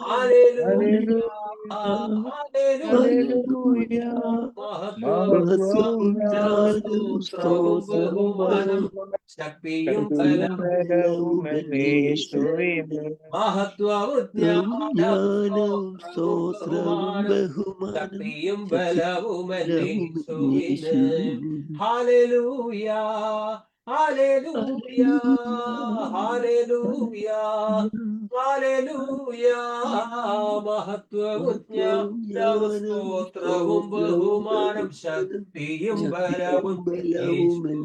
Hallelujah, hallelujah. മഹത്വവും ജ്ഞാനവും സ്തോത്രവും ബഹുമാനവും ശക്തിയും ബലവും മഹത്വവും ജ്ഞാനവും സ്തോത്രവും ബഹുമാനം ശക്തിയും ബലവും യേശുവിന്. ഹല്ലേലൂയ, ഹല്ലേലൂയ, ഹല്ലേലൂയ, ഹല്ലേലൂയ. മഹത്വവും ജ്ഞാനവും സ്തോത്രവും ബഹുമാനം ശക്തിയും ബലവും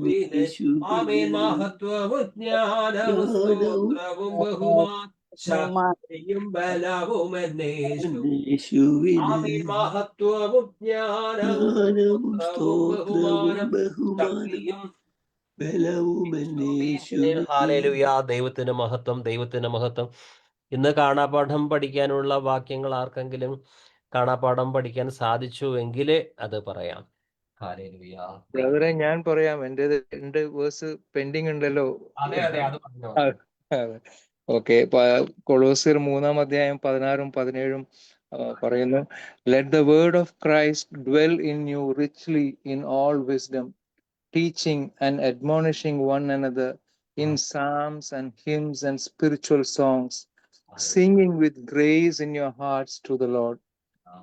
യേശുവിന്. ആമേൻ. മഹത്വവും ജ്ഞാനവും സ്തോത്രവും ബഹുമാനം ശക്തിയും ബലവും യേശുവിന്. ആമേൻ. മഹത്വവും ജ്ഞാനവും സ്തോത്രവും ബഹുമാനം ഹല്ലേലൂയ. ദൈവത്തിന് മഹത്വം, ദൈവത്തിന് മഹത്വം. ഇന്ന് കാണാപാഠം പഠിക്കാനുള്ള വാക്യങ്ങൾ ആർക്കെങ്കിലും കാണാപാഠം പഠിക്കാൻ സാധിച്ചുവെങ്കിൽ അത് പറയാം. ഹല്ലേലൂയ. ബ്രദറെ ഞാൻ പറയാം, എന്റെ വേഴ്സ് പെൻഡിങ് ഉണ്ടല്ലോ. അതെ അതെ, അത് പറഞ്ഞോ. ഓക്കെ, കൊളോസ്യർ 3:16-17 പറയുന്നു, let the word of Christ dwell in you richly in all wisdom, teaching and admonishing one another in psalms and hymns and spiritual songs, singing with grace in your hearts to the Lord.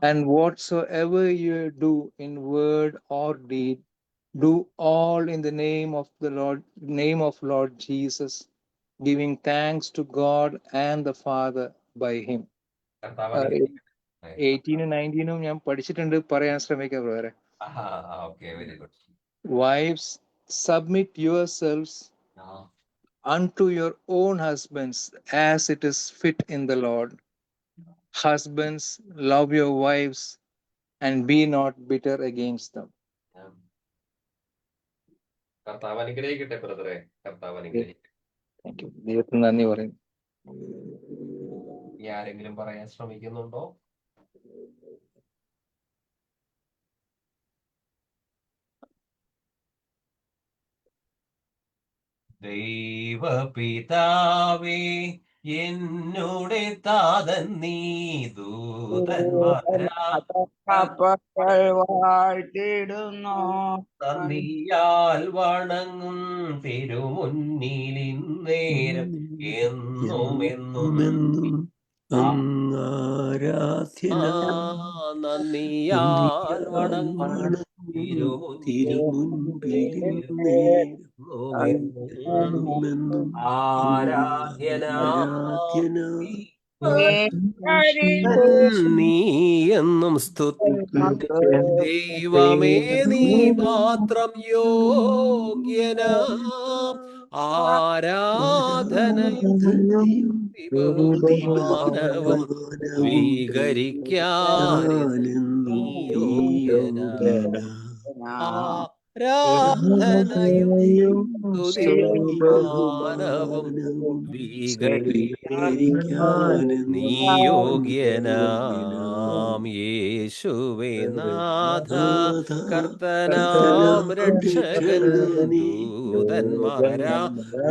And whatsoever you do in word or deed, do all in the name of Lord Jesus, giving thanks to God and the Father by him. 18-19 ഞാൻ പഠിച്ചിട്ടുണ്ട്, പറയാൻ ശ്രമിക്കാം ബ്രദറെ. Wives, submit yourselves unto your own husbands as it is fit in the Lord. Husbands, love your wives and be not bitter against them. കർത്താവ് അനുഗ്രഹിക്കട്ടെ ബ്രദറെ, കർത്താവ് അനുഗ്രഹിക്കട്ടെ. Thank you. ദൈവത്തിന് നന്ദി പറയുന്നു. ആരെങ്കിലും പറയാൻ ശ്രമിക്കുന്നുണ്ടോ? ദൈവപിതാവേ എന്നുടെ താതൻ നീ, വാഴ്ത്തിടുന്നു, നന്ദിയാൽ വണങ്ങും തിരുമുന്നിലിന്നേരം എന്നും എന്നും നന്ദിയാൽ വണങ്ങും തിരുമുൻപിലിരുന്നേരം ആരാധ്യനായി നീ എന്നും സ്തുതി. ദൈവമേ നീ മാത്രം യോഗ്യനാം ആരാധനയും ബഹുമാനവും സ്വീകരിക്കാനും നീ യോഗ്യനാം. ആരാധനയും ബഹുമാനവും സ്വീകരിക്കാനും നീ യോഗ്യനാം. യേശുവേ നാഥ കർത്തനാം രക്ഷകൻ, ദൂതന്മാരാ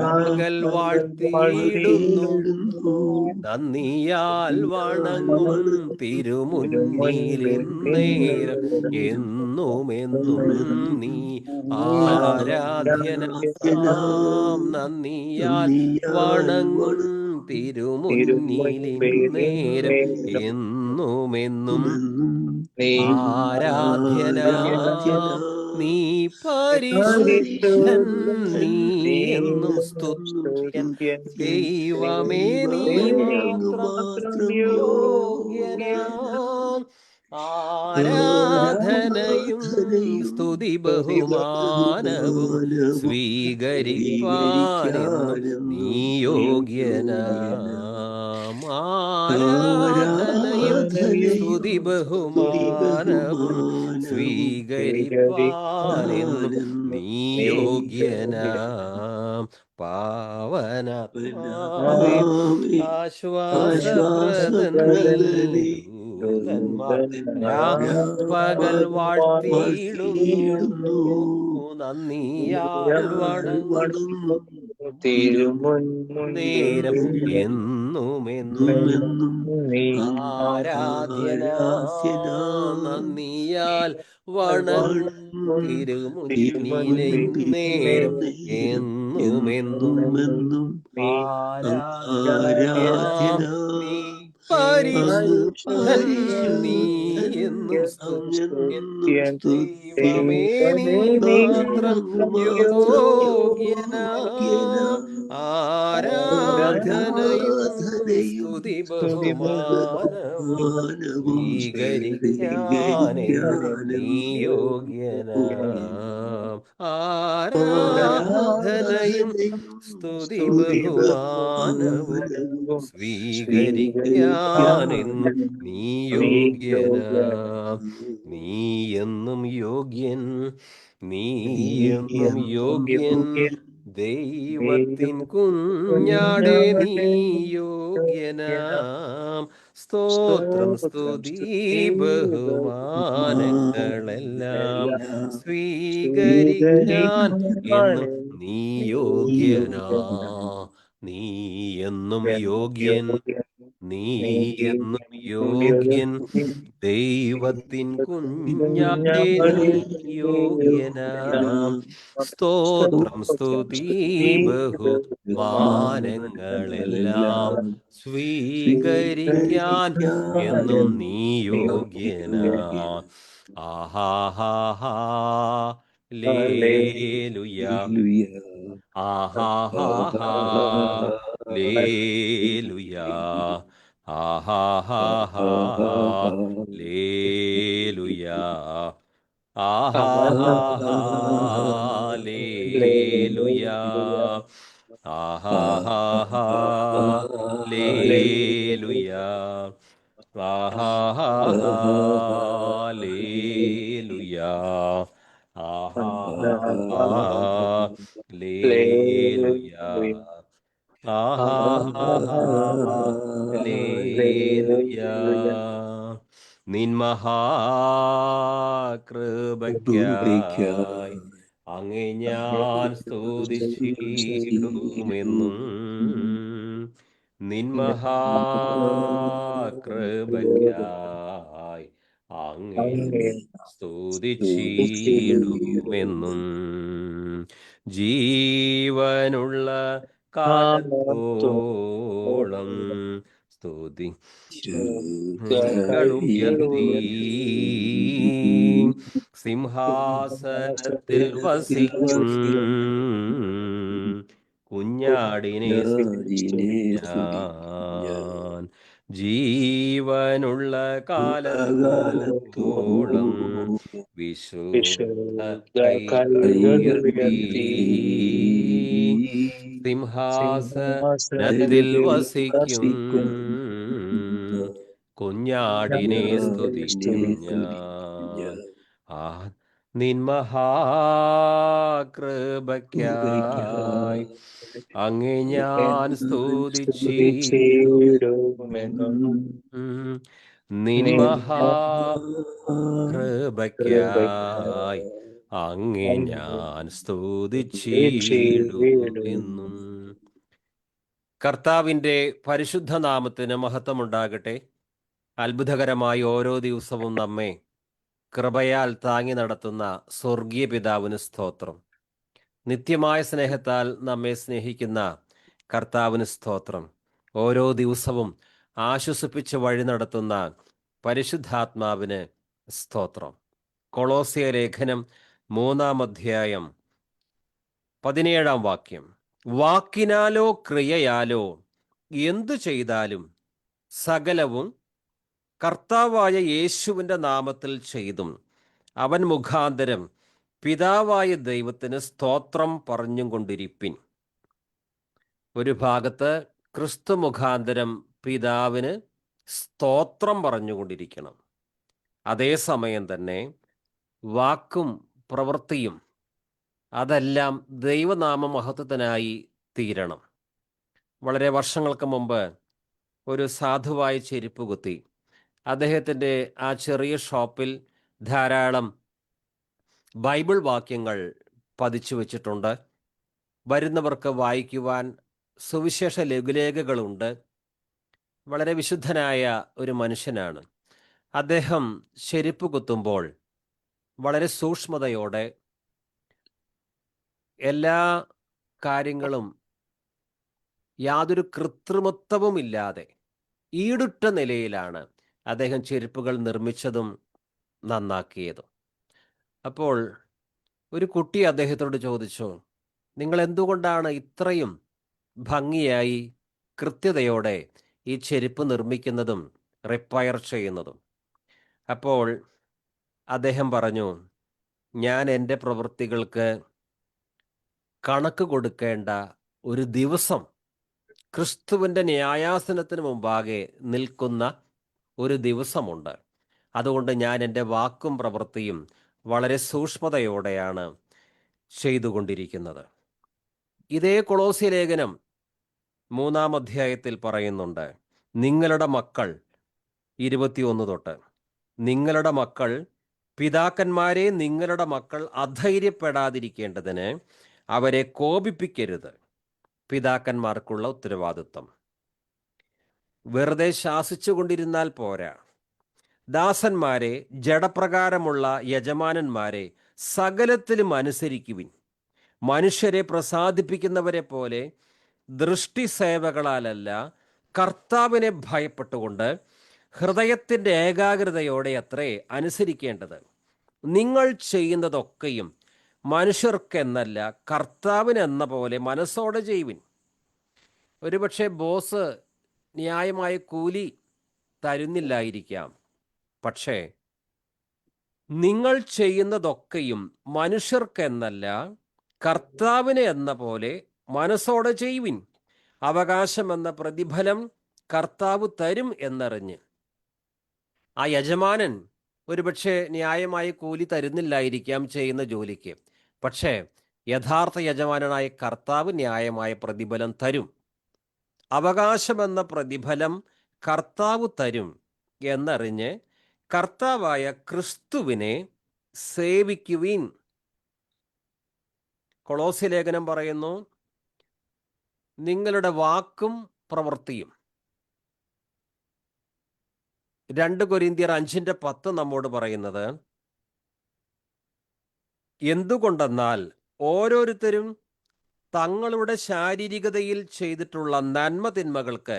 പകൽ വാഴ്ത്തിയിടുന്നു, നന്ദിയാൽ വണങ്ങും തിരുമുന്നിലിന്നേരം എന്നുമെന്നും നീ ആരാധ്യനാം. നന്ദിയാൽ വണങ്ങും തിരുമുന്നിലിന്നേരം എന്നുമെന്നും ആരാധ്യനാം. നീ പരിശുദ്ധൻ, നീ എന്നും സ്തുത്യൻ. ദൈവമേ നീ മാത്രം യോഗ്യനാം ആരാധനയും സ്തുതി ബഹുമാനവും സ്വീകരിപ്പാനെന്നും നീ യോഗ്യനാം. ആരാധനയും സ്തുതി ബഹുമാനവും സ്വീകരിപ്പാനെന്നും നീ യോഗ്യനാം. പാവനാത്മാവേ ആശ്വാസപ്രദനേ, ദൂതന്മാർ പകൽ വാഴ്ത്തിയിടുന്നു, നന്ദിയാൽ വണങ്ങും നേരം എന്നുമെന്നും ആരാധ്യനാം നന്ദിയാൽ വണങ്ങും തിരുമുന്നിലെ നേരം എന്നുമെന്നും ആരാധ്യനാം നീ പരിശുദ്ധൻ നീ എന്നും സ്തുത്യൻ ദൈവമേ നീ മാത്രം യോഗ്യനാം ആരാധനയും സ്തുതി ബഹുമാനവും സ്വീകരിക്കാനെന്നും നീ യോഗ്യനാം ആരാധനയും സ്തുതി ബഹുമാനവും സ്വീകരിക്കാനെന്നും നീ യോഗ്യനാം നീ എന്നും യോഗ്യൻ നീ എന്നും യോഗ്യൻ ദൈവത്തിൻ കുഞ്ഞാടേ നീ യോഗ്യനാം സ്തോത്രം സ്തുതി ബഹുമാനങ്ങളെല്ലാം സ്വീകരിക്കാൻ എന്നും നീ യോഗ്യനാ നീ എന്നും യോഗ്യൻ നീ എന്നും യോഗ്യൻ ദൈവത്തിൻ കുഞ്ഞാടേ നീ യോഗ്യനാം സ്തോത്രം സ്തുതി ബഹുമാനങ്ങളെല്ലാം സ്വീകരിക്കാൻ എന്നും നീ യോഗ്യനാം ആഹാഹാ ലേലുയ ആഹാഹാ ലേലുയ ആഹാഹാ ലേലുയ ആഹാഹാ ലേലുയ ആഹാഹാ ലേലുയ ആഹാഹാ ലേലുയ ആഹാഹാ ലേലുയ ആഹാഹാ ലേലുയ നിൻ മഹാകൃപയ്ക്കായി അങ്ങേ ഞാൻ സ്തുതിച്ചിടുമെന്നും നിൻ മഹാകൃപയ്ക്കായി അങ്ങേ സ്തുതിച്ചിടുമെന്നും ജീവനുള്ള കാലത്തോളം സ്തുതി ഉയർത്തി സിംഹാസനത്തിൽ വസിക്കും കുഞ്ഞാടിനെ ഞാൻ ജീവനുള്ള കാലത്തോളം വിശുദ്ധ കൈകളുയർത്തി സിംഹാസനത്തിൽ വസിക്കും കുഞ്ഞാടിനെ സ്തുതിക്കും ഞാൻ നിൻ മഹാകൃപയ്ക്കായി അങ്ങേ ഞാൻ സ്തുതിച്ചിടുമെന്നും നിൻ മഹാകൃപയ്ക്കായി അങ്ങേ ഞാൻ സ്തുതിച്ചിടുമെന്നും. കർത്താവിൻ്റെ പരിശുദ്ധ നാമത്തിന് മഹത്വമുണ്ടാകട്ടെ. അത്ഭുതകരമായി ഓരോ ദിവസവും നമ്മെ കൃപയാൽ താങ്ങി നടത്തുന്ന സ്വർഗീയ പിതാവിന് സ്തോത്രം. നിത്യമായ സ്നേഹത്താൽ നമ്മെ സ്നേഹിക്കുന്ന കർത്താവിന് സ്തോത്രം. ഓരോ ദിവസവും ആശ്വസിപ്പിച്ച് വഴി നടത്തുന്ന പരിശുദ്ധാത്മാവിന് സ്തോത്രം. കൊളോസ്യ ലേഖനം 3-ാം അധ്യായം 17-ാം വാക്യം. വാക്കിനാലോ ക്രിയയാലോ എന്തു ചെയ്താലും സകലവും കർത്താവായ യേശുവിൻ്റെ നാമത്തിൽ ചെയ്തും അവൻ മുഖാന്തരം പിതാവായ ദൈവത്തിന് സ്തോത്രം പറഞ്ഞും കൊണ്ടിരിപ്പിൻ. ഒരു ഭാഗത്ത് ക്രിസ്തു മുഖാന്തരം പിതാവിന് സ്തോത്രം പറഞ്ഞുകൊണ്ടിരിക്കണം. അതേസമയം തന്നെ വാക്കും പ്രവൃത്തിയും അതെല്ലാം ദൈവനാമ മഹത്വത്തിനായി തീരണം. വളരെ വർഷങ്ങൾക്ക് മുമ്പ് ഒരു സാധുവായ ചെരുപ്പ് കുത്തി അദ്ദേഹത്തിൻ്റെ ആ ചെറിയ ഷോപ്പിൽ ധാരാളം ബൈബിൾ വാക്യങ്ങൾ പതിച്ചു വച്ചിട്ടുണ്ട്. വരുന്നവർക്ക് വായിക്കുവാൻ സുവിശേഷ ലഘുലേഖകളുണ്ട്. വളരെ വിശുദ്ധനായ ഒരു മനുഷ്യനാണ്. അദ്ദേഹം ചെരുപ്പ് കുത്തുമ്പോൾ വളരെ സൂക്ഷ്മതയോടെ എല്ലാ കാര്യങ്ങളും യാതൊരു കൃത്രിമത്വവുമില്ലാതെ ഈടുറ്റ നിലയിലാണ് അദ്ദേഹം ചെരുപ്പുകൾ നിർമ്മിച്ചതും നന്നാക്കിയതും. അപ്പോൾ ഒരു കുട്ടി അദ്ദേഹത്തോട് ചോദിച്ചു, നിങ്ങൾ എന്തുകൊണ്ടാണ് ഇത്രയും ഭംഗിയായി കൃത്യതയോടെ ഈ ചെരുപ്പ് നിർമ്മിക്കുന്നതും റിപ്പയർ ചെയ്യുന്നതും? അപ്പോൾ അദ്ദേഹം പറഞ്ഞു, ഞാൻ എൻ്റെ പ്രവൃത്തികൾക്ക് കണക്ക് കൊടുക്കേണ്ട ഒരു ദിവസം, ക്രിസ്തുവിൻ്റെ ന്യായാസനത്തിന് മുമ്പാകെ നിൽക്കുന്ന ഒരു ദിവസമുണ്ട്. അതുകൊണ്ട് ഞാൻ എൻ്റെ വാക്കും പ്രവൃത്തിയും വളരെ സൂക്ഷ്മതയോടെയാണ് ചെയ്തുകൊണ്ടിരിക്കുന്നത്. ഇതേ കൊളോസ്യ ലേഖനം 3-ാം അധ്യായത്തിൽ പറയുന്നുണ്ട്, നിങ്ങളുടെ മക്കൾ 21 തൊട്ട്, നിങ്ങളുടെ മക്കൾ പിതാക്കന്മാരെ നിങ്ങളുടെ മക്കൾ അധൈര്യപ്പെടാതിരിക്കേണ്ടതിന് അവരെ കോപിപ്പിക്കരുത്. പിതാക്കന്മാർക്കുള്ള ഉത്തരവാദിത്വം. വെറുതെ ശാസിച്ചു കൊണ്ടിരുന്നാൽ പോരാ. ദാസന്മാരെ, ജഡപ്രകാരമുള്ള യജമാനന്മാരെ സകലത്തിലും അനുസരിക്കുവിൻ. മനുഷ്യരെ പ്രസാദിപ്പിക്കുന്നവരെ പോലെ ദൃഷ്ടിസേവകളാലല്ല, കർത്താവിനെ ഭയപ്പെട്ടുകൊണ്ട് ഹൃദയത്തിൻ്റെ ഏകാഗ്രതയോടെ അത്രേ അനുസരിക്കേണ്ടത്. നിങ്ങൾ ചെയ്യുന്നതൊക്കെയും മനുഷ്യർക്കെന്നല്ല, കർത്താവിനെന്ന പോലെ മനസ്സോടെ ചെയ്യുവിൻ. ഒരുപക്ഷെ ബോസ് ന്യായമായ കൂലി തരുന്നില്ലായിരിക്കാം. പക്ഷേ നിങ്ങൾ ചെയ്യുന്നതൊക്കെയും മനുഷ്യർക്കെന്നല്ല, കർത്താവിനെ എന്ന പോലെ മനസ്സോടെ ചെയ്യുവിൻ. അവകാശമെന്ന പ്രതിഫലം കർത്താവ് തരും എന്നറിഞ്ഞ്. ആ യജമാനൻ ഒരുപക്ഷെ ന്യായമായ കൂലി തരുന്നില്ലായിരിക്കാം ചെയ്യുന്ന ജോലിക്ക്. പക്ഷേ യഥാർത്ഥ യജമാനനായ കർത്താവ് ന്യായമായ പ്രതിഫലം തരും. അവകാശമെന്ന പ്രതിഫലം കർത്താവ് തരും എന്നറിഞ്ഞ് കർത്താവായ ക്രിസ്തുവിനെ സേവിക്കുവിൻ. കൊളോസ്യ ലേഖനം പറയുന്നു, നിങ്ങളുടെ വാക്കും പ്രവൃത്തിയും. 2 കൊരിന്ത്യർ 5:10 നമ്മോട് പറയുന്നത്, എന്തുകൊണ്ടെന്നാൽ ഓരോരുത്തരും തങ്ങളുടെ ശാരീരികതയിൽ ചെയ്തിട്ടുള്ള നന്മ തിന്മകൾക്ക്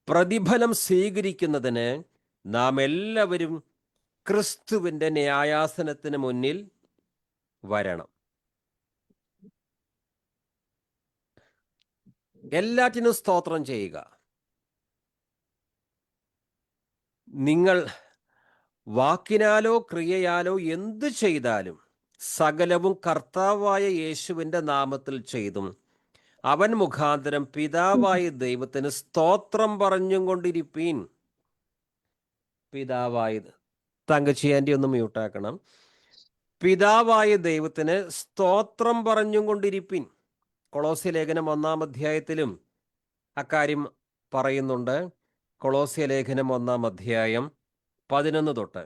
പ്രതിഫലം സ്വീകരിക്കുന്നതിന് നാം എല്ലാവരും ക്രിസ്തുവിൻ്റെ ന്യായാസനത്തിന് മുന്നിൽ വരണം. എല്ലാറ്റിനും സ്തോത്രം ചെയ്യുക. നിങ്ങൾ വാക്കിനാലോ ക്രിയയാലോ എന്തു ചെയ്താലും സകലവും കർത്താവായ യേശുവിൻ്റെ നാമത്തിൽ ചെയ്തും അവൻ മുഖാന്തരം പിതാവായ ദൈവത്തിന് സ്തോത്രം പറഞ്ഞും കൊണ്ടിരിപ്പീൻ. പിതാവായത് തങ്കച്ചി ആൻ്റി ഒന്ന് മ്യൂട്ടാക്കണം. പിതാവായ ദൈവത്തിന് സ്തോത്രം പറഞ്ഞും കൊണ്ടിരിപ്പീൻ. കൊളോസ്യ ലേഖനം 1-ാം അധ്യായത്തിലും അക്കാര്യം പറയുന്നുണ്ട്. കൊളോസ്യ ലേഖനം 1-ാം അധ്യായം 11 തൊട്ട്,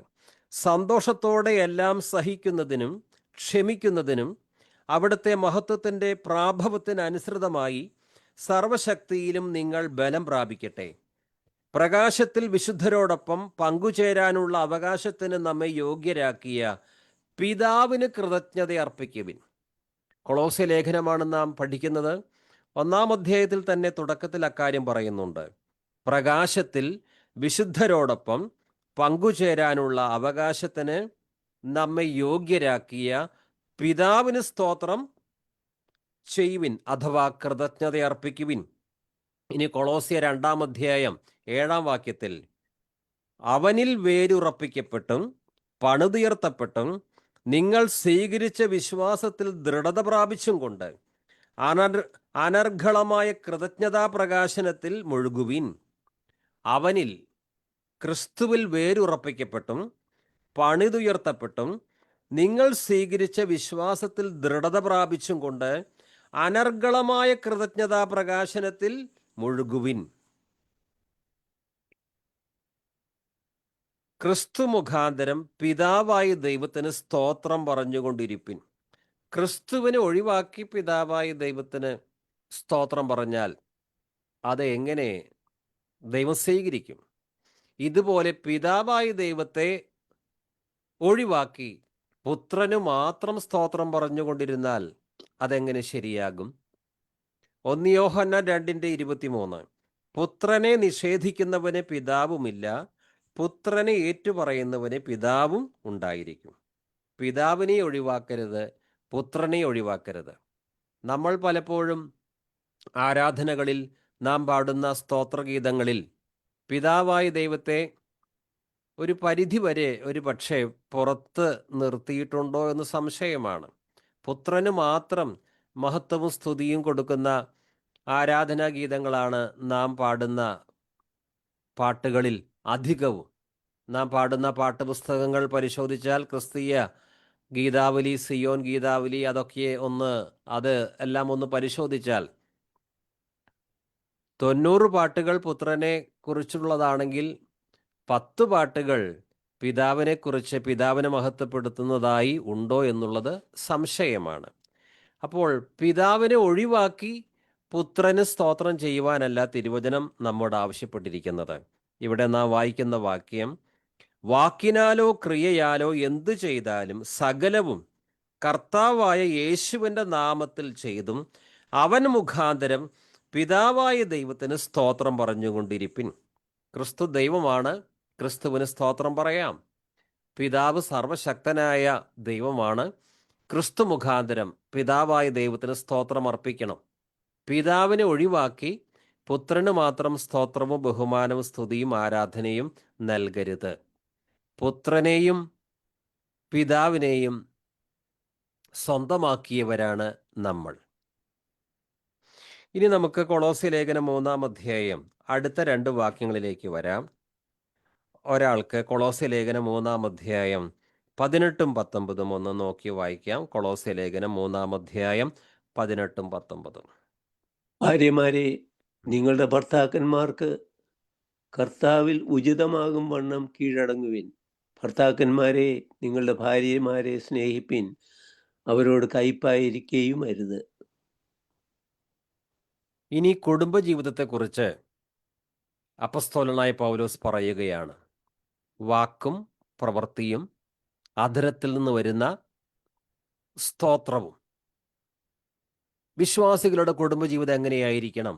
സന്തോഷത്തോടെ എല്ലാം സഹിക്കുന്നതിനും ക്ഷമിക്കുന്നതിനും അവിടുത്തെ മഹത്വത്തിൻ്റെ പ്രാഭവത്തിന് അനുസൃതമായി സർവശക്തിയിലും നിങ്ങൾ ബലം പ്രാപിക്കട്ടെ. പ്രകാശത്തിൽ വിശുദ്ധരോടൊപ്പം പങ്കുചേരാനുള്ള അവകാശത്തിന് നമ്മെ യോഗ്യരാക്കിയ പിതാവിന് കൃതജ്ഞത അർപ്പിക്കുവിൻ. കൊളോസ്യ ലേഖനമാണ് നാം പഠിക്കുന്നത്. 1-ാം അധ്യായത്തിൽ തന്നെ തുടക്കത്തിൽ അക്കാര്യം പറയുന്നുണ്ട്. പ്രകാശത്തിൽ വിശുദ്ധരോടൊപ്പം പങ്കുചേരാനുള്ള അവകാശത്തിന് നമ്മെ യോഗ്യരാക്കിയ പിതാവിന് സ്തോത്രം ചെയ്യുവിൻ, അഥവാ കൃതജ്ഞത അർപ്പിക്കുവിൻ. ഇനി കൊളോസ്യ 2-ാം അധ്യായം 7-ാം വാക്യത്തിൽ, അവനിൽ വേരുറപ്പിക്കപ്പെട്ടും പണിതുയർത്തപ്പെട്ടും നിങ്ങൾ സ്വീകരിച്ച വിശ്വാസത്തിൽ ദൃഢത പ്രാപിച്ചും കൊണ്ട് അനർഘളമായ കൃതജ്ഞതാ പ്രകാശനത്തിൽ മുഴുകുവിൻ. അവനിൽ, ക്രിസ്തുവിൽ വേരുറപ്പിക്കപ്പെട്ടും പണിതുയർത്തപ്പെട്ടും നിങ്ങൾ സ്വീകരിച്ച വിശ്വാസത്തിൽ ദൃഢത പ്രാപിച്ചും കൊണ്ട് അനർഘളമായ കൃതജ്ഞതാ പ്രകാശനത്തിൽ മുഴുകുവിൻ. ക്രിസ്തു മുഖാന്തരം പിതാവായ ദൈവത്തിന് സ്തോത്രം പറഞ്ഞുകൊണ്ടിരിപ്പിൻ. ക്രിസ്തുവിനെ ഒഴിവാക്കി പിതാവായ ദൈവത്തിന് സ്തോത്രം പറഞ്ഞാൽ അത് എങ്ങനെ ദൈവം സ്വീകരിക്കും? ഇതുപോലെ പിതാവായ ദൈവത്തെ ഒഴിവാക്കി പുത്രന് മാത്രം സ്തോത്രം പറഞ്ഞുകൊണ്ടിരുന്നാൽ അതെങ്ങനെ ശരിയാകും? 1 യോഹന്നാൻ 2:23 പുത്രനെ നിഷേധിക്കുന്നവന് പിതാവുമില്ല, പുത്രനെ ഏറ്റുപറയുന്നവന് പിതാവും ഉണ്ടായിരിക്കും. പിതാവിനെ ഒഴിവാക്കരുത്, പുത്രനെ ഒഴിവാക്കരുത്. നമ്മൾ പലപ്പോഴും ആരാധനകളിൽ നാം പാടുന്ന സ്തോത്രഗീതങ്ങളിൽ പിതാവായ ദൈവത്തെ ഒരു പരിധിവരെ ഒരു പക്ഷേ പുറത്ത് നിർത്തിയിട്ടുണ്ടോ എന്ന് സംശയമാണ്. പുത്രന് മാത്രം മഹത്വവും സ്തുതിയും കൊടുക്കുന്ന ആരാധനാ ഗീതങ്ങളാണ് നാം പാടുന്ന പാട്ടുകളിൽ അധികവും. നാം പാടുന്ന പാട്ടുപുസ്തകങ്ങൾ പരിശോധിച്ചാൽ ക്രിസ്തീയ ഗീതാവലി, സിയോൻ ഗീതാവലി, അതൊക്കെ അത് എല്ലാം ഒന്ന് പരിശോധിച്ചാൽ 90 പാട്ടുകൾ പുത്രനെ കുറിച്ചുള്ളതാണെങ്കിൽ 10 പാട്ടുകൾ പിതാവിനെക്കുറിച്ച്, പിതാവിനെ മഹത്വപ്പെടുത്തുന്നതായി ഉണ്ടോ എന്നുള്ളത് സംശയമാണ്. അപ്പോൾ പിതാവിനെ ഒഴിവാക്കി പുത്രന് സ്തോത്രം ചെയ്യുവാനല്ല തിരുവചനം നമ്മോട് ആവശ്യപ്പെട്ടിരിക്കുന്നത്. ഇവിടെ നാം വായിക്കുന്ന വാക്യം, വാക്കിനാലോ ക്രിയയാലോ എന്തു ചെയ്താലും സകലവും കർത്താവായ യേശുവിൻ്റെ നാമത്തിൽ ചെയ്തും അവൻ മുഖാന്തരം പിതാവായ ദൈവത്തിന് സ്തോത്രം പറഞ്ഞുകൊണ്ടിരിപ്പിൻ. ക്രിസ്തു ദൈവമാണ്, ക്രിസ്തുവിന് സ്തോത്രം പറയാം. പിതാവ് സർവശക്തനായ ദൈവമാണ്, ക്രിസ്തു മുഖാന്തരം പിതാവായ ദൈവത്തിന് സ്തോത്രം അർപ്പിക്കണം. പിതാവിനെ ഒഴിവാക്കി പുത്രന് മാത്രം സ്തോത്രവും ബഹുമാനവും സ്തുതിയും ആരാധനയും നൽകരുത്. പുത്രനെയും പിതാവിനെയും സ്വന്തമാക്കിയവരാണ് നമ്മൾ. ഇനി നമുക്ക് കൊളോസ്യ ലേഖനം 3-ാം അധ്യായം അടുത്ത 2 വാക്യങ്ങളിലേക്ക് വരാം. ഒരാൾക്ക് കൊളോസ്യ ലേഖനം 3-ാം അധ്യായം 18-ഉം 19-ഉം ഒന്ന് നോക്കി വായിക്കാം. കൊളോസ്യ ലേഖനം 3-ാം അധ്യായം 18-ഉം 19-ഉം. ഭാര്യമാരെ, നിങ്ങളുടെ ഭർത്താക്കന്മാർക്ക് കർത്താവിൽ ഉചിതമാകും വണ്ണം കീഴടങ്ങുവിൻ. ഭർത്താക്കന്മാരെ, നിങ്ങളുടെ ഭാര്യമാരെ സ്നേഹിപ്പിൻ, അവരോട് കയ്പായിരിക്കുകയും അരുത്. ഇനി കുടുംബജീവിതത്തെക്കുറിച്ച് അപ്പസ്തോലനായ പൗലോസ് പറയുകയാണ്. വാക്കും പ്രവൃത്തിയും അധരത്തിൽ നിന്ന് വരുന്ന സ്തോത്രവും. വിശ്വാസികളുടെ കുടുംബജീവിതം എങ്ങനെയായിരിക്കണം?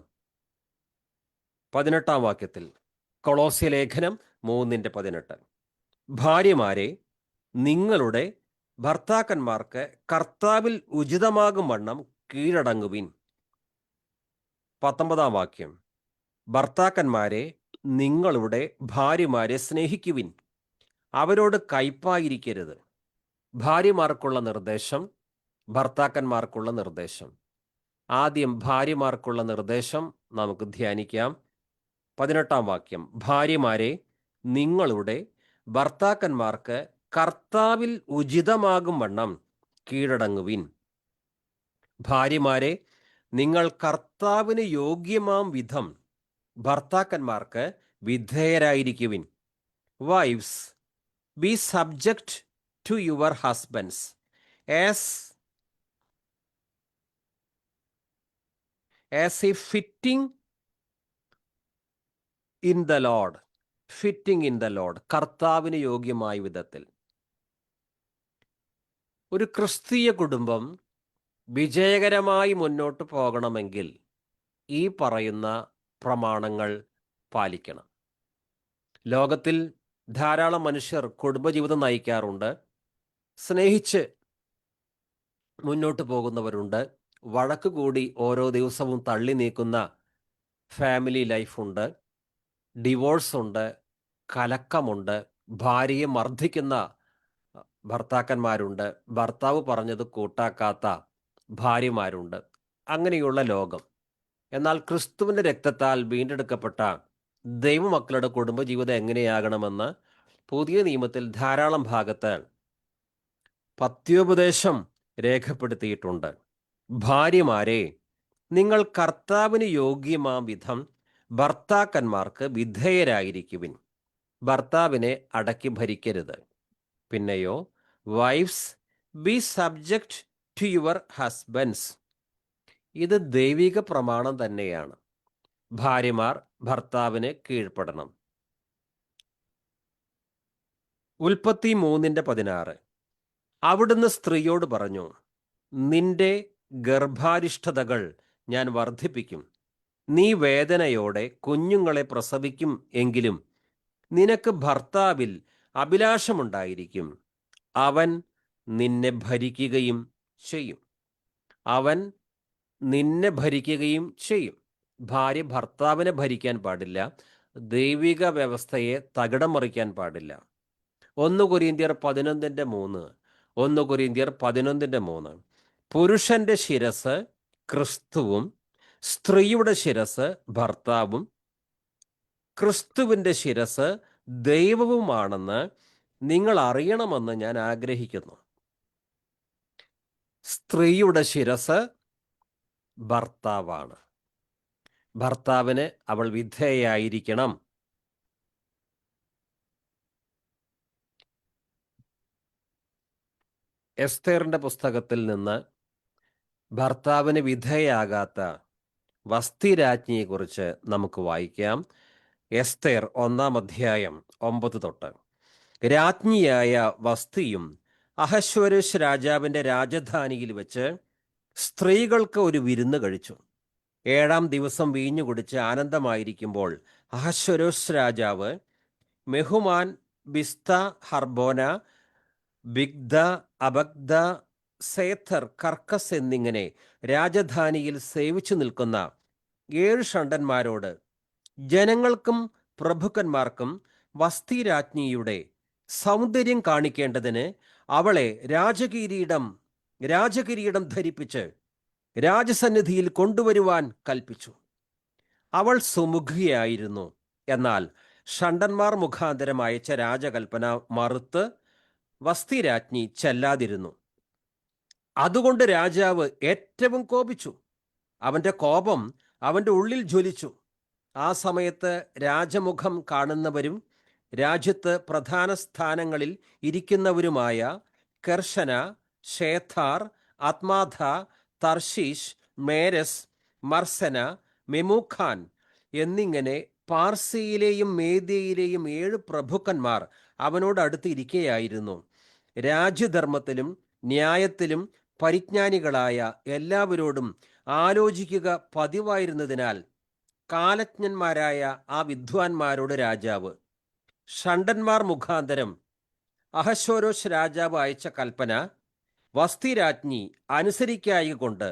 18-ാം വാക്യത്തിൽ, കൊളോസ്യ ലേഖനം 3:18 ഭാര്യമാരെ, നിങ്ങളുടെ ഭർത്താക്കന്മാർക്ക് കർത്താവിൽ ഉചിതമാകും വണ്ണം കീഴടങ്ങുവിൻ. 19-ാം വാക്യം, ഭർത്താക്കന്മാരെ, നിങ്ങളുടെ ഭാര്യമാരെ സ്നേഹിക്കുവിൻ, അവരോട് കയ്പായിരിക്കരുത്. ഭാര്യമാർക്കുള്ള നിർദ്ദേശം, ഭർത്താക്കന്മാർക്കുള്ള നിർദ്ദേശം. ആദ്യം ഭാര്യമാർക്കുള്ള നിർദ്ദേശം നമുക്ക് ധ്യാനിക്കാം. 18-ാം വാക്യം, ഭാര്യമാരെ, നിങ്ങളുടെ ഭർത്താക്കന്മാർക്ക് കർത്താവിൽ ഉചിതമാകും വണ്ണം കീഴടങ്ങുവിൻ. ഭാര്യമാരെ, നിങ്ങൾ കർത്താവിന് യോഗ്യമാം വിധം ഭർത്താക്കന്മാർക്ക് വിധേയരായിരിക്കുവിൻ. Wives, be subject to your husbands as if fitting in the Lord, കർത്താവിന് യോഗ്യമായ വിധത്തിൽ. ഒരു ക്രിസ്തീയ കുടുംബം വിജയകരമായി മുന്നോട്ട് പോകണമെങ്കിൽ ഈ പറയുന്ന പ്രമാണങ്ങൾ പാലിക്കണം. ലോകത്തിൽ ധാരാളം മനുഷ്യർ കുടുംബജീവിതം നയിക്കാറുണ്ട്. സ്നേഹിച്ച് മുന്നോട്ട് പോകുന്നവരുണ്ട്. വഴക്ക് കൂടി ഓരോ ദിവസവും തള്ളി നീക്കുന്ന ഫാമിലി ലൈഫുണ്ട്. ഡിവോഴ്സ് ഉണ്ട്, കലക്കമുണ്ട്, ഭാര്യയെ മർദ്ദിക്കുന്ന ഭർത്താക്കന്മാരുണ്ട്, ഭർത്താവ് പറഞ്ഞത് കൂട്ടാക്കാത്ത ഭാര്യമാരുണ്ട്. അങ്ങനെയുള്ള ലോകം. എന്നാൽ ക്രിസ്തുവിൻ്റെ രക്തത്താൽ വീണ്ടെടുക്കപ്പെട്ട ദൈവമക്കളുടെ കുടുംബജീവിതം എങ്ങനെയാകണമെന്ന് പുതിയ നിയമത്തിൽ ധാരാളം ഭാഗത്ത് പത്യോപദേശം രേഖപ്പെടുത്തിയിട്ടുണ്ട്. ഭാര്യമാരെ, നിങ്ങൾ കർത്താവിന് യോഗ്യമാം വിധം ഭർത്താക്കന്മാർക്ക് വിധേയരായിരിക്കുവിൻ. ഭർത്താവിനെ അടക്കി ഭരിക്കരുത്. പിന്നെയോ, wives, be subject to your husbands. ഇത് ദൈവിക പ്രമാണം തന്നെയാണ്. ഭാര്യമാർ ഭർത്താവിന് കീഴ്പ്പെടണം. ഉൽപ്പത്തി 3:16 അവിടുന്ന് സ്ത്രീയോട് പറഞ്ഞു, നിന്റെ ഗർഭാരിഷ്ഠതകൾ ഞാൻ വർദ്ധിപ്പിക്കും, നീ വേദനയോടെ കുഞ്ഞുങ്ങളെ പ്രസവിക്കും, എങ്കിലും നിനക്ക് ഭർത്താവിൽ അഭിലാഷമുണ്ടായിരിക്കും, അവൻ നിന്നെ ഭരിക്കുകയും ചെയ്യും. അവൻ നിന്നെ ഭരിക്കുകയും ചെയ്യും. ഭാര്യ ഭർത്താവിനെ ഭരിക്കാൻ പാടില്ല. ദൈവിക വ്യവസ്ഥയെ തകിടം മറിക്കാൻ പാടില്ല. 1 കൊരിന്ത്യർ 11:3 1 കൊരിന്ത്യർ 11:3 പുരുഷന്റെ ശിരസ് ക്രിസ്തുവും സ്ത്രീയുടെ ശിരസ് ഭർത്താവും ക്രിസ്തുവിൻ്റെ ശിരസ് ദൈവവുമാണെന്ന് നിങ്ങൾ അറിയണമെന്ന് ഞാൻ ആഗ്രഹിക്കുന്നു. സ്ത്രീയുടെ ശിരസ് ഭർത്താവാണ്. ഭർത്താവിന് അവൾ വിധേയായിരിക്കണം. എസ്തേറിന്റെ പുസ്തകത്തിൽ നിന്ന് ഭർത്താവിന് വിധേയാകാത്ത വസ്തി രാജ്ഞിയെക്കുറിച്ച് നമുക്ക് വായിക്കാം. എസ്തേർ 1:9 രാജ്ഞിയായ വസ്തിയും അഹശ്വരോഷ് രാജാവിൻ്റെ രാജധാനിയിൽ വെച്ച് സ്ത്രീകൾക്ക് ഒരു വിരുന്ന് കഴിച്ചു. 7-ാം ദിവസം വീഞ്ഞു കുടിച്ച് ആനന്ദമായിരിക്കുമ്പോൾ അഹശ്വരോഷ് രാജാവ് മെഹുമാൻ, ബിസ്ത, ഹർബോന, ബിഗ്ദ, അബഗ്ദ, സേഥർ, കർക്കസ് എന്നിങ്ങനെ രാജധാനിയിൽ സേവിച്ചു നിൽക്കുന്ന 7 ഷണ്ഡന്മാരോട്, ജനങ്ങൾക്കും പ്രഭുക്കന്മാർക്കും വസ്തി രാജ്ഞിയുടെ സൗന്ദര്യം കാണിക്കേണ്ടതിന് അവളെ രാജകിരീടം ധരിപ്പിച്ച് രാജസന്നിധിയിൽ കൊണ്ടുവരുവാൻ കൽപ്പിച്ചു. അവൾ സുമുഖിയായിരുന്നു. എന്നാൽ ഷണ്ഡന്മാർ മുഖാന്തരം അയച്ച രാജകൽപ്പന മറുത്ത് വസ്തി രാജ്ഞി ചെല്ലാതിരുന്നു. അതുകൊണ്ട് രാജാവ് ഏറ്റവും കോപിച്ചു. അവൻ്റെ കോപം അവൻ്റെ ഉള്ളിൽ ജ്വലിച്ചു. ആ സമയത്ത് രാജമുഖം കാണുന്നവരും രാജ്യത്ത് പ്രധാന സ്ഥാനങ്ങളിൽ ഇരിക്കുന്നവരുമായ കർശന, ഷേഥാർ, അത്മാഥ, തർശീഷ്, മേരസ്, മർസന, മെമുഖാൻ എന്നിങ്ങനെ പാർസിയിലെയും മേദ്യയിലെയും 7 പ്രഭുക്കന്മാർ അവനോട് അടുത്തിരിക്കുകയായിരുന്നു. രാജ്യധർമ്മത്തിലും ന്യായത്തിലും പരിജ്ഞാനികളായ എല്ലാവരോടും ആലോചിക്കുക പതിവായിരുന്നതിനാൽ കാലജ്ഞന്മാരായ ആ വിദ്വാൻമാരോട് രാജാവ് ഷണ്ഡന്മാർ മുഖാന്തരം അഹശ്വരോഷ് രാജാവ് അയച്ച കൽപ്പന വസ്തി രാജ്ഞി അനുസരിക്കായകൊണ്ട്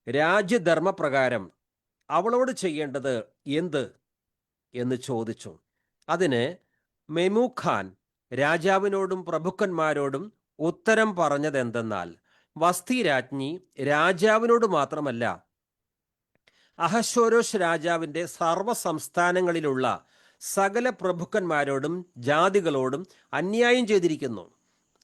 രാജ്യധർമ്മപ്രകാരം അവളോട് ചെയ്യേണ്ടത് എന്ത് എന്ന് ചോദിച്ചു. അതിന് മെമുഖാൻ രാജാവിനോടും പ്രഭുക്കന്മാരോടും ഉത്തരം പറഞ്ഞതെന്തെന്നാൽ, വസ്തി രാജ്ഞി രാജാവിനോട് മാത്രമല്ല അഹശ്വരോഷ് രാജാവിൻ്റെ സർവ്വ സംസ്ഥാനങ്ങളിലുള്ള സകല പ്രഭുക്കന്മാരോടും ജാതികളോടും അന്യായം ചെയ്തിരിക്കുന്നു.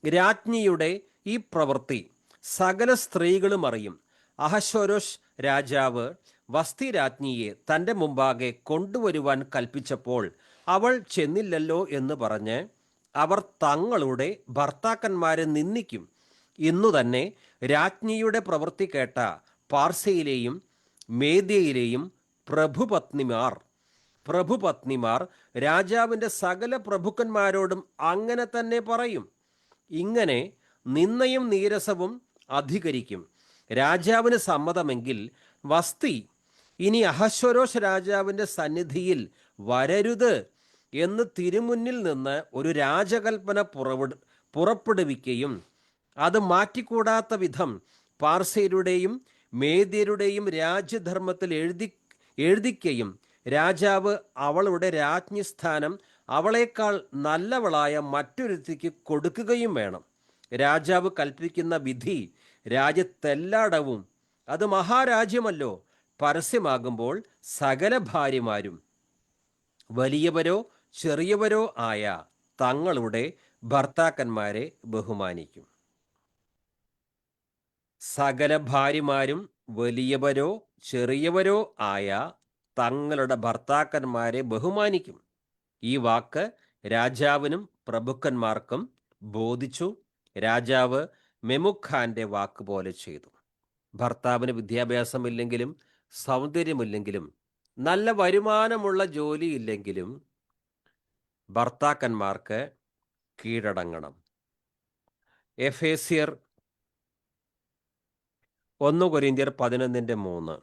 രാജ്ഞിയുടെ ഈ പ്രവൃത്തി സകല സ്ത്രീകളും അറിയും. അഹശ്വരോഷ് രാജാവ് വസ്തി രാജ്ഞിയെ തൻ്റെ മുമ്പാകെ കൊണ്ടുവരുവാൻ കൽപ്പിച്ചപ്പോൾ അവൾ ചെന്നില്ലല്ലോ എന്ന് പറഞ്ഞ് അവർ തങ്ങളുടെ ഭർത്താക്കന്മാരെ നിന്ദിക്കും. ഇന്നു തന്നെ രാജ്ഞിയുടെ പ്രവൃത്തി കേട്ട പാർസയിലെയും മേദ്യയിലെയും പ്രഭുപത്നിമാർ രാജാവിൻ്റെ സകല പ്രഭുക്കന്മാരോടും അങ്ങനെ തന്നെ പറയും. ഇങ്ങനെ നിന്ദയും നീരസവും അധികരിക്കും. രാജാവിന് സമ്മതമെങ്കിൽ വസ്തി ഇനി അഹശ്വരോഷ് രാജാവിൻ്റെ സന്നിധിയിൽ വരരുത് എന്ന് തിരുമുന്നിൽ നിന്ന് ഒരു രാജകൽപ്പന പുറപ്പെടുവിക്കുകയും അത് മാറ്റിക്കൂടാത്ത വിധം പാർസ്യരുടെയും മേദ്യരുടെയും രാജ്യധർമ്മത്തിൽ എഴുതിക്കുകയും രാജാവ് അവളുടെ രാജ്ഞിസ്ഥാനം അവളേക്കാൾ നല്ലവളായ മറ്റൊരുത്തിക്ക് കൊടുക്കുകയും വേണം. രാജാവ് കൽപ്പിക്കുന്ന വിധി രാജ്യത്തെല്ലായിടവും, അത് മഹാരാജ്യമല്ലോ, പരസ്യമാകുമ്പോൾ സകല ഭാര്യമാരും വലിയവരോ ചെറിയവരോ ആയ തങ്ങളുടെ ഭർത്താക്കന്മാരെ ബഹുമാനിക്കും. സകല ഭാര്യമാരും വലിയവരോ ചെറിയവരോ ആയ തങ്ങളുടെ ഭർത്താക്കന്മാരെ ബഹുമാനിക്കും. ഈ വാക്ക് രാജാവിനും പ്രഭുക്കന്മാർക്കും ബോധിച്ചു. രാജാവ് മെമുഖാന്റെ വാക്ക് പോലെ ചെയ്തു. ഭർത്താവിന് വിദ്യാഭ്യാസമില്ലെങ്കിലും സൗന്ദര്യമില്ലെങ്കിലും നല്ല വരുമാനമുള്ള ജോലിയില്ലെങ്കിലും ഭർത്താക്കന്മാർക്ക് കീഴടങ്ങണം. എഫേസ്യർ 1 കൊരിന്ത്യർ 11:3.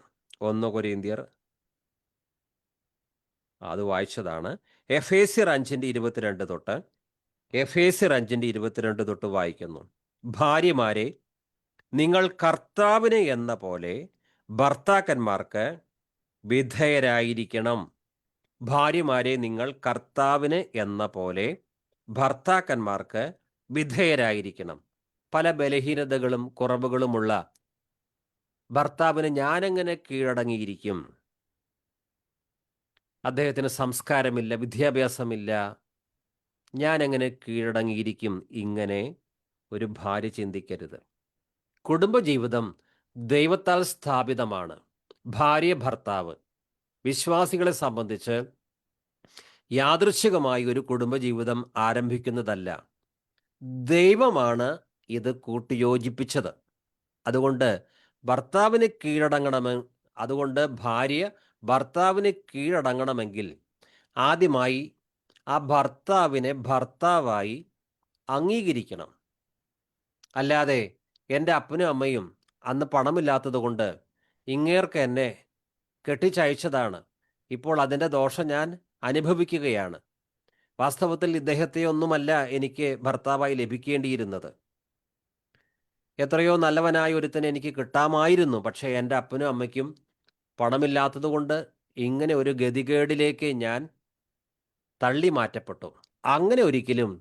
1 കൊരിന്ത്യർ അത് വായിച്ചതാണ്. എഫേസ്യർ 5:22 തൊട്ട് എഫേസ്യർ 5:22 തൊട്ട് വായിക്കുന്നു. ഭാര്യമാരെ, നിങ്ങൾ കർത്താവിന് എന്ന പോലെ ഭർത്താക്കന്മാർക്ക് വിധേയരായിരിക്കണം. ഭാര്യമാരെ, നിങ്ങൾ കർത്താവിന് എന്ന പോലെ ഭർത്താക്കന്മാർക്ക് വിധേയരായിരിക്കണം. പല ബലഹീനതകളും കുറവുകളുമുള്ള ഭർത്താവിന് ഞാനെങ്ങനെ കീഴടങ്ങിയിരിക്കും? അദ്ദേഹത്തിന് സംസ്കാരമില്ല, വിദ്യാഭ്യാസമില്ല, ഞാനെങ്ങനെ കീഴടങ്ങിയിരിക്കും? ഇങ്ങനെ ഒരു ഭാര്യ ചിന്തിക്കരുത്. കുടുംബജീവിതം ദൈവത്താൽ സ്ഥാപിതമാണ്. ഭാര്യ ഭർത്താവ് വിശ്വാസികളെ സംബന്ധിച്ച് യാദൃച്ഛികമായി ഒരു കുടുംബജീവിതം ആരംഭിക്കുന്നതല്ല. ദൈവമാണ് ഇത് കൂട്ടിയോജിപ്പിച്ചത്. അതുകൊണ്ട് ഭർത്താവിന് അതുകൊണ്ട് ഭാര്യ ഭർത്താവിന് കീഴടങ്ങണമെങ്കിൽ ആദ്യമായി ആ ഭർത്താവിനെ ഭർത്താവായി അംഗീകരിക്കണം. അല്ലാതെ എൻ്റെ അപ്പനും അമ്മയും അന്ന് പണമില്ലാത്തത് കൊണ്ട് ഇങ്ങേർക്ക് എന്നെ കെട്ടിച്ചയച്ചതാണ്, ഇപ്പോൾ അതിൻ്റെ ദോഷം ഞാൻ അനുഭവിക്കുകയാണ്, വാസ്തവത്തിൽ ഇദ്ദേഹത്തെ ഒന്നുമല്ല എനിക്ക് ഭർത്താവായി ലഭിക്കേണ്ടിയിരുന്നത്, എത്രയോ നല്ലവനായ ഒരുത്തനെ എനിക്ക് കിട്ടാമായിരുന്നു, പക്ഷേ എൻ്റെ അപ്പനും അമ്മയ്ക്കും പണമില്ലാത്തത് കൊണ്ട് ഇങ്ങനെ ഒരു ഗതികേടിലേക്ക് ഞാൻ തള്ളി മാറ്റപ്പെട്ടു. അങ്ങനെ ഒരിക്കലും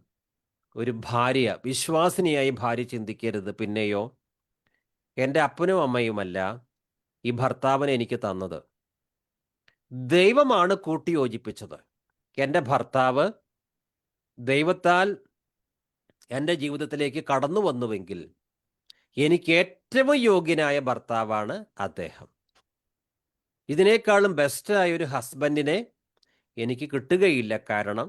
ഒരു ഭാര്യ, വിശ്വാസിനിയായി ഭാര്യ ചിന്തിക്കരുത്. പിന്നെയോ, എൻ്റെ അപ്പനും അമ്മയുമല്ല ഈ ഭർത്താവിനെ എനിക്ക് തന്നത്, ദൈവമാണ് കൂട്ടിയോജിപ്പിച്ചത്. എൻ്റെ ഭർത്താവ് ദൈവത്താൽ എൻ്റെ ജീവിതത്തിലേക്ക് കടന്നു വന്നുവെങ്കിൽ എനിക്ക് ഏറ്റവും യോഗ്യനായ ഭർത്താവാണ് അദ്ദേഹം. ഇതിനേക്കാളും ബെസ്റ്റായ ഒരു ഹസ്ബൻഡിനെ എനിക്ക് കിട്ടുകയില്ല. കാരണം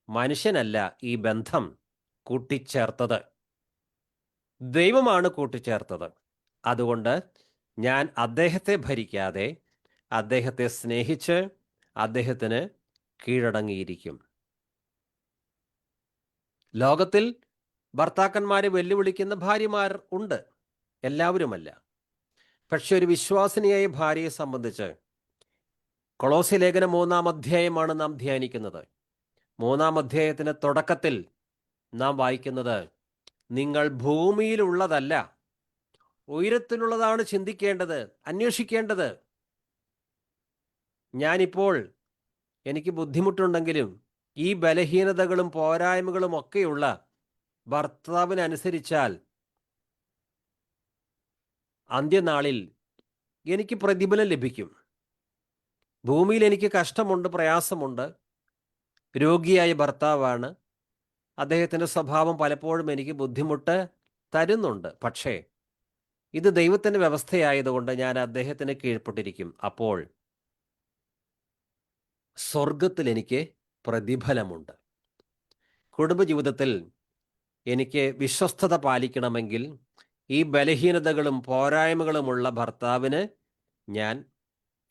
മനുഷ്യനല്ല ഈ ബന്ധം കൂട്ടിച്ചേർത്തത്, ദൈവമാണ് കൂട്ടിച്ചേർത്തത്. അതുകൊണ്ട് ഞാൻ അദ്ദേഹത്തെ ഭരിക്കാതെ അദ്ദേഹത്തെ സ്നേഹിച്ച് അദ്ദേഹത്തിന് കീഴടങ്ങിയിരിക്കും. ലോകത്തിൽ ഭർത്താക്കന്മാരെ വെല്ലുവിളിക്കുന്ന ഭാര്യമാർ ഉണ്ട്, എല്ലാവരുമല്ല. പക്ഷെ ഒരു വിശ്വാസിനിയായ ഭാര്യയെ സംബന്ധിച്ച് കൊളോസ്യ ലേഖനം 3-ാം അധ്യായമാണ് നാം ധ്യാനിക്കുന്നത്. 3-ാം അധ്യായത്തിന് തുടക്കത്തിൽ നാം വായിക്കുന്നത്, നിങ്ങൾ ഭൂമിയിലുള്ളതല്ല, ഉയരത്തിലുള്ളതാണ് ചിന്തിക്കേണ്ടത്, അന്വേഷിക്കേണ്ടത്. ഞാനിപ്പോൾ എനിക്ക് ബുദ്ധിമുട്ടുണ്ടെങ്കിലും ഈ ബലഹീനതകളും പോരായ്മകളും ഒക്കെയുള്ള ഭർത്താവിനനുസരിച്ചാൽ അന്ത്യനാളിൽ എനിക്ക് പ്രതിഫലം ലഭിക്കും. ഭൂമിയിൽ എനിക്ക് കഷ്ടമുണ്ട്, പ്രയാസമുണ്ട്, രോഗിയായ ഭർത്താവാണ്, അദ്ദേഹത്തിൻ്റെ സ്വഭാവം പലപ്പോഴും എനിക്ക് ബുദ്ധിമുട്ട് തരുന്നുണ്ട്. പക്ഷേ ഇത് ദൈവത്തിൻ്റെ വ്യവസ്ഥയായതുകൊണ്ട് ഞാൻ അദ്ദേഹത്തിന് കീഴ്പ്പെട്ടിരിക്കും. അപ്പോൾ സ്വർഗത്തിൽ എനിക്ക് പ്രതിഫലമുണ്ട്. കുടുംബജീവിതത്തിൽ എനിക്ക് വിശ്വസ്തത പാലിക്കണമെങ്കിൽ ഈ ബലഹീനതകളും പോരായ്മകളുമുള്ള ഭർത്താവിന് ഞാൻ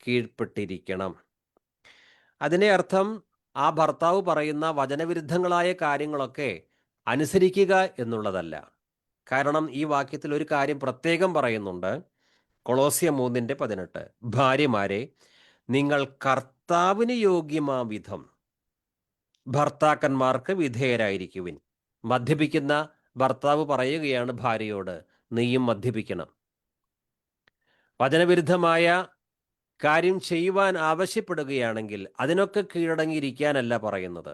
കീഴ്പ്പെട്ടിരിക്കണം. അതിനെ അർത്ഥം ആ ഭർത്താവ് പറയുന്ന വചനവിരുദ്ധങ്ങളായ കാര്യങ്ങളൊക്കെ അനുസരിക്കുക എന്നുള്ളതല്ല. കാരണം ഈ വാക്യത്തിൽ ഒരു കാര്യം പ്രത്യേകം പറയുന്നുണ്ട്. കൊളോസ്യ 3:18, ഭാര്യമാരെ, നിങ്ങൾ കർത്താവിന് യോഗ്യമാം വിധം ഭർത്താക്കന്മാർക്ക് വിധേയരായിരിക്കുവിൻ. മദ്യപിക്കുന്ന ഭർത്താവ് പറയുകയാണ് ഭാര്യയോട്, നീയും മദ്യപിക്കണം. വചനവിരുദ്ധമായ കാര്യം ചെയ്യുവാൻ ആവശ്യപ്പെടുകയാണെങ്കിൽ അതിനൊക്കെ കീഴടങ്ങിയിരിക്കാനല്ല പറയുന്നത്.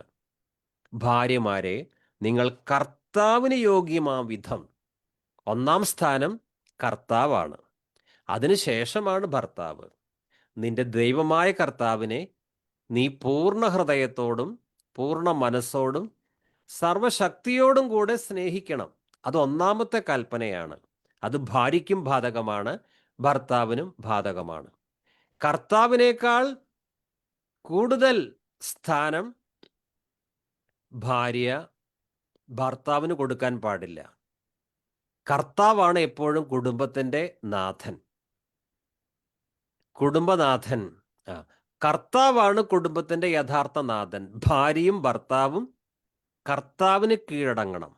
ഭാര്യമാരെ, നിങ്ങൾ കർത്താവിന് യോഗ്യമാം വിധം. 1-ാം സ്ഥാനം കർത്താവാണ്, അതിനുശേഷമാണ് ഭർത്താവ്. നിന്റെ ദൈവമായ കർത്താവിനെ നീ പൂർണ്ണ ഹൃദയത്തോടും പൂർണ്ണ മനസ്സോടും സർവശക്തിയോടും കൂടെ സ്നേഹിക്കണം. അത് 1-ാമത്തെ കൽപ്പനയാണ്. അത് ഭാര്യയ്ക്കും ബാധകമാണ്, ഭർത്താവിനും ബാധകമാണ്. കർത്താവിനേക്കാൾ കൂടുതൽ സ്ഥാനം ഭാര്യ ഭർത്താവിന് കൊടുക്കാൻ പാടില്ല. കർത്താവാണ് എപ്പോഴും കുടുംബത്തിൻ്റെ നാഥൻ. കുടുംബനാഥൻ. കർത്താവാണ് കുടുംബത്തിൻ്റെ യഥാർത്ഥ നാഥൻ. ഭാര്യയും ഭർത്താവും കർത്താവിന് കീഴടങ്ങണം.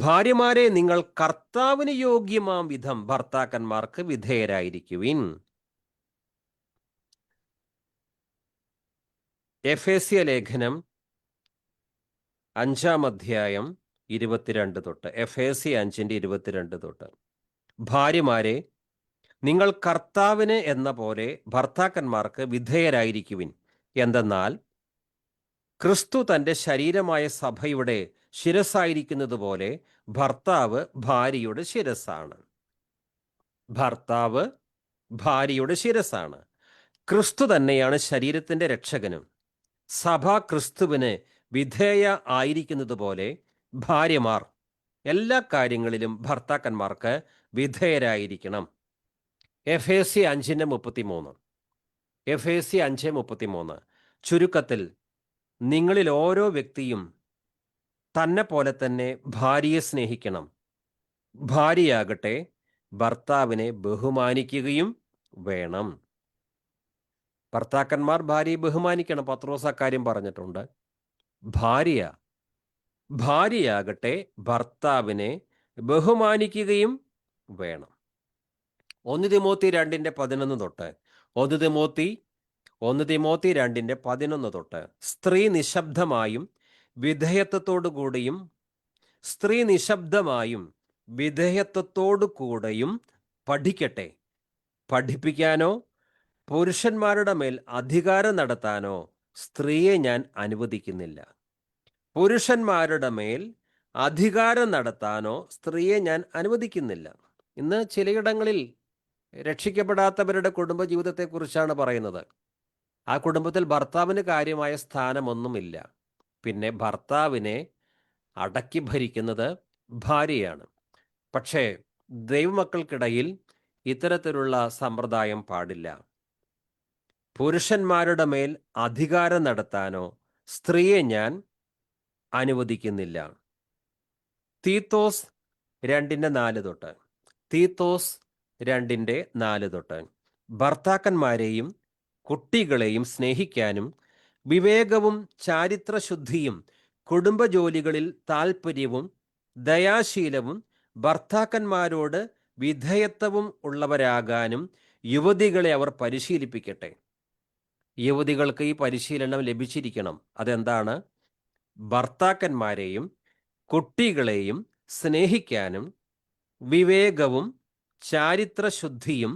ഭാര്യമാരെ, നിങ്ങൾ കർത്താവിന് യോഗ്യമാം വിധം ഭർത്താക്കന്മാർക്ക് വിധേയരായിരിക്കുവിൻ. എഫേസ്യ ലേഖനം 5:22 തൊട്ട്, എഫേസ്യ 5:22 തൊട്ട്. ഭാര്യമാരെ, നിങ്ങൾ കർത്താവിന് എന്ന പോലെ ഭർത്താക്കന്മാർക്ക് വിധേയരായിരിക്കുവിൻ. എന്തെന്നാൽ ക്രിസ്തു തൻ്റെ ശരീരമായ സഭയുടെ ശിരസ്സായിരിക്കുന്നത് പോലെ ഭർത്താവ് ഭാര്യയുടെ ശിരസ്സാണ്. ഭർത്താവ് ഭാര്യയുടെ ശിരസ്സാണ്. ക്രിസ്തു തന്നെയാണ് ശരീരത്തിൻ്റെ രക്ഷകനും. സഭ ക്രിസ്തുവിന് വിധേയ ആയിരിക്കുന്നത് പോലെ ഭാര്യമാർ എല്ലാ കാര്യങ്ങളിലും ഭർത്താക്കന്മാർക്ക് വിധേയരായിരിക്കണം. എഫേസ്യ 5:33. എഫേസ്യ 5:33. ചുരുക്കത്തിൽ, നിങ്ങളിൽ ഓരോ വ്യക്തിയും തന്നെ പോലെ തന്നെ ഭാര്യയെ സ്നേഹിക്കണം. ഭാര്യയാകട്ടെ ഭർത്താവിനെ ബഹുമാനിക്കുകയും വേണം. ഭർത്താക്കന്മാർ ഭാര്യയെ ബഹുമാനിക്കണം. പത്രോസ് അക്കാര്യം പറഞ്ഞിട്ടുണ്ട്. ഭാര്യയാകട്ടെ ഭർത്താവിനെ ബഹുമാനിക്കുകയും വേണം. 1 തിമോത്തി 2:11 തൊട്ട്, 1 തിമോത്തി 2:11 തൊട്ട്. സ്ത്രീ നിശബ്ദമായും വിധേയത്വത്തോടു കൂടെയും പഠിക്കട്ടെ. പഠിപ്പിക്കാനോ പുരുഷന്മാരുടെ മേൽ അധികാരം നടത്താനോ സ്ത്രീയെ ഞാൻ അനുവദിക്കുന്നില്ല. പുരുഷന്മാരുടെ മേൽ അധികാരം നടത്താനോ സ്ത്രീയെ ഞാൻ അനുവദിക്കുന്നില്ല. ഇന്ന് ചിലയിടങ്ങളിൽ രക്ഷിക്കപ്പെടാത്തവരുടെ കുടുംബജീവിതത്തെക്കുറിച്ചാണ് പറയുന്നത്. ആ കുടുംബത്തിൽ ഭർത്താവിന് കാര്യമായ സ്ഥാനമൊന്നുമില്ല. പിന്നെ ഭർത്താവിനെ അടക്കി ഭരിക്കുന്നത് ഭാര്യയാണ്. പക്ഷേ ദൈവമക്കൾക്കിടയിൽ ഇത്തരത്തിലുള്ള സമ്പ്രദായം പാടില്ല. പുരുഷന്മാരുടെ മേൽ അധികാരം നടത്താനോ സ്ത്രീയെ ഞാൻ അനുവദിക്കുന്നില്ല. തീത്തോസ് 2:4 തൊട്ട്, തീത്തോസ് 2:4 തൊട്ട്. ഭർത്താക്കന്മാരെയും കുട്ടികളെയും സ്നേഹിക്കാനും വിവേകവും ചാരിത്രശുദ്ധിയും കുടുംബജോലികളിൽ താൽപ്പര്യവും ദയാശീലവും ഭർത്താക്കന്മാരോട് വിധേയത്വവും ഉള്ളവരാകാനും യുവതികളെ അവർ പരിശീലിപ്പിക്കട്ടെ. യുവതികൾക്ക് ഈ പരിശീലനം ലഭിച്ചിരിക്കണം. അതെന്താണ്? ഭർത്താക്കന്മാരെയും കുട്ടികളെയും സ്നേഹിക്കാനും വിവേകവും ചാരിത്രശുദ്ധിയും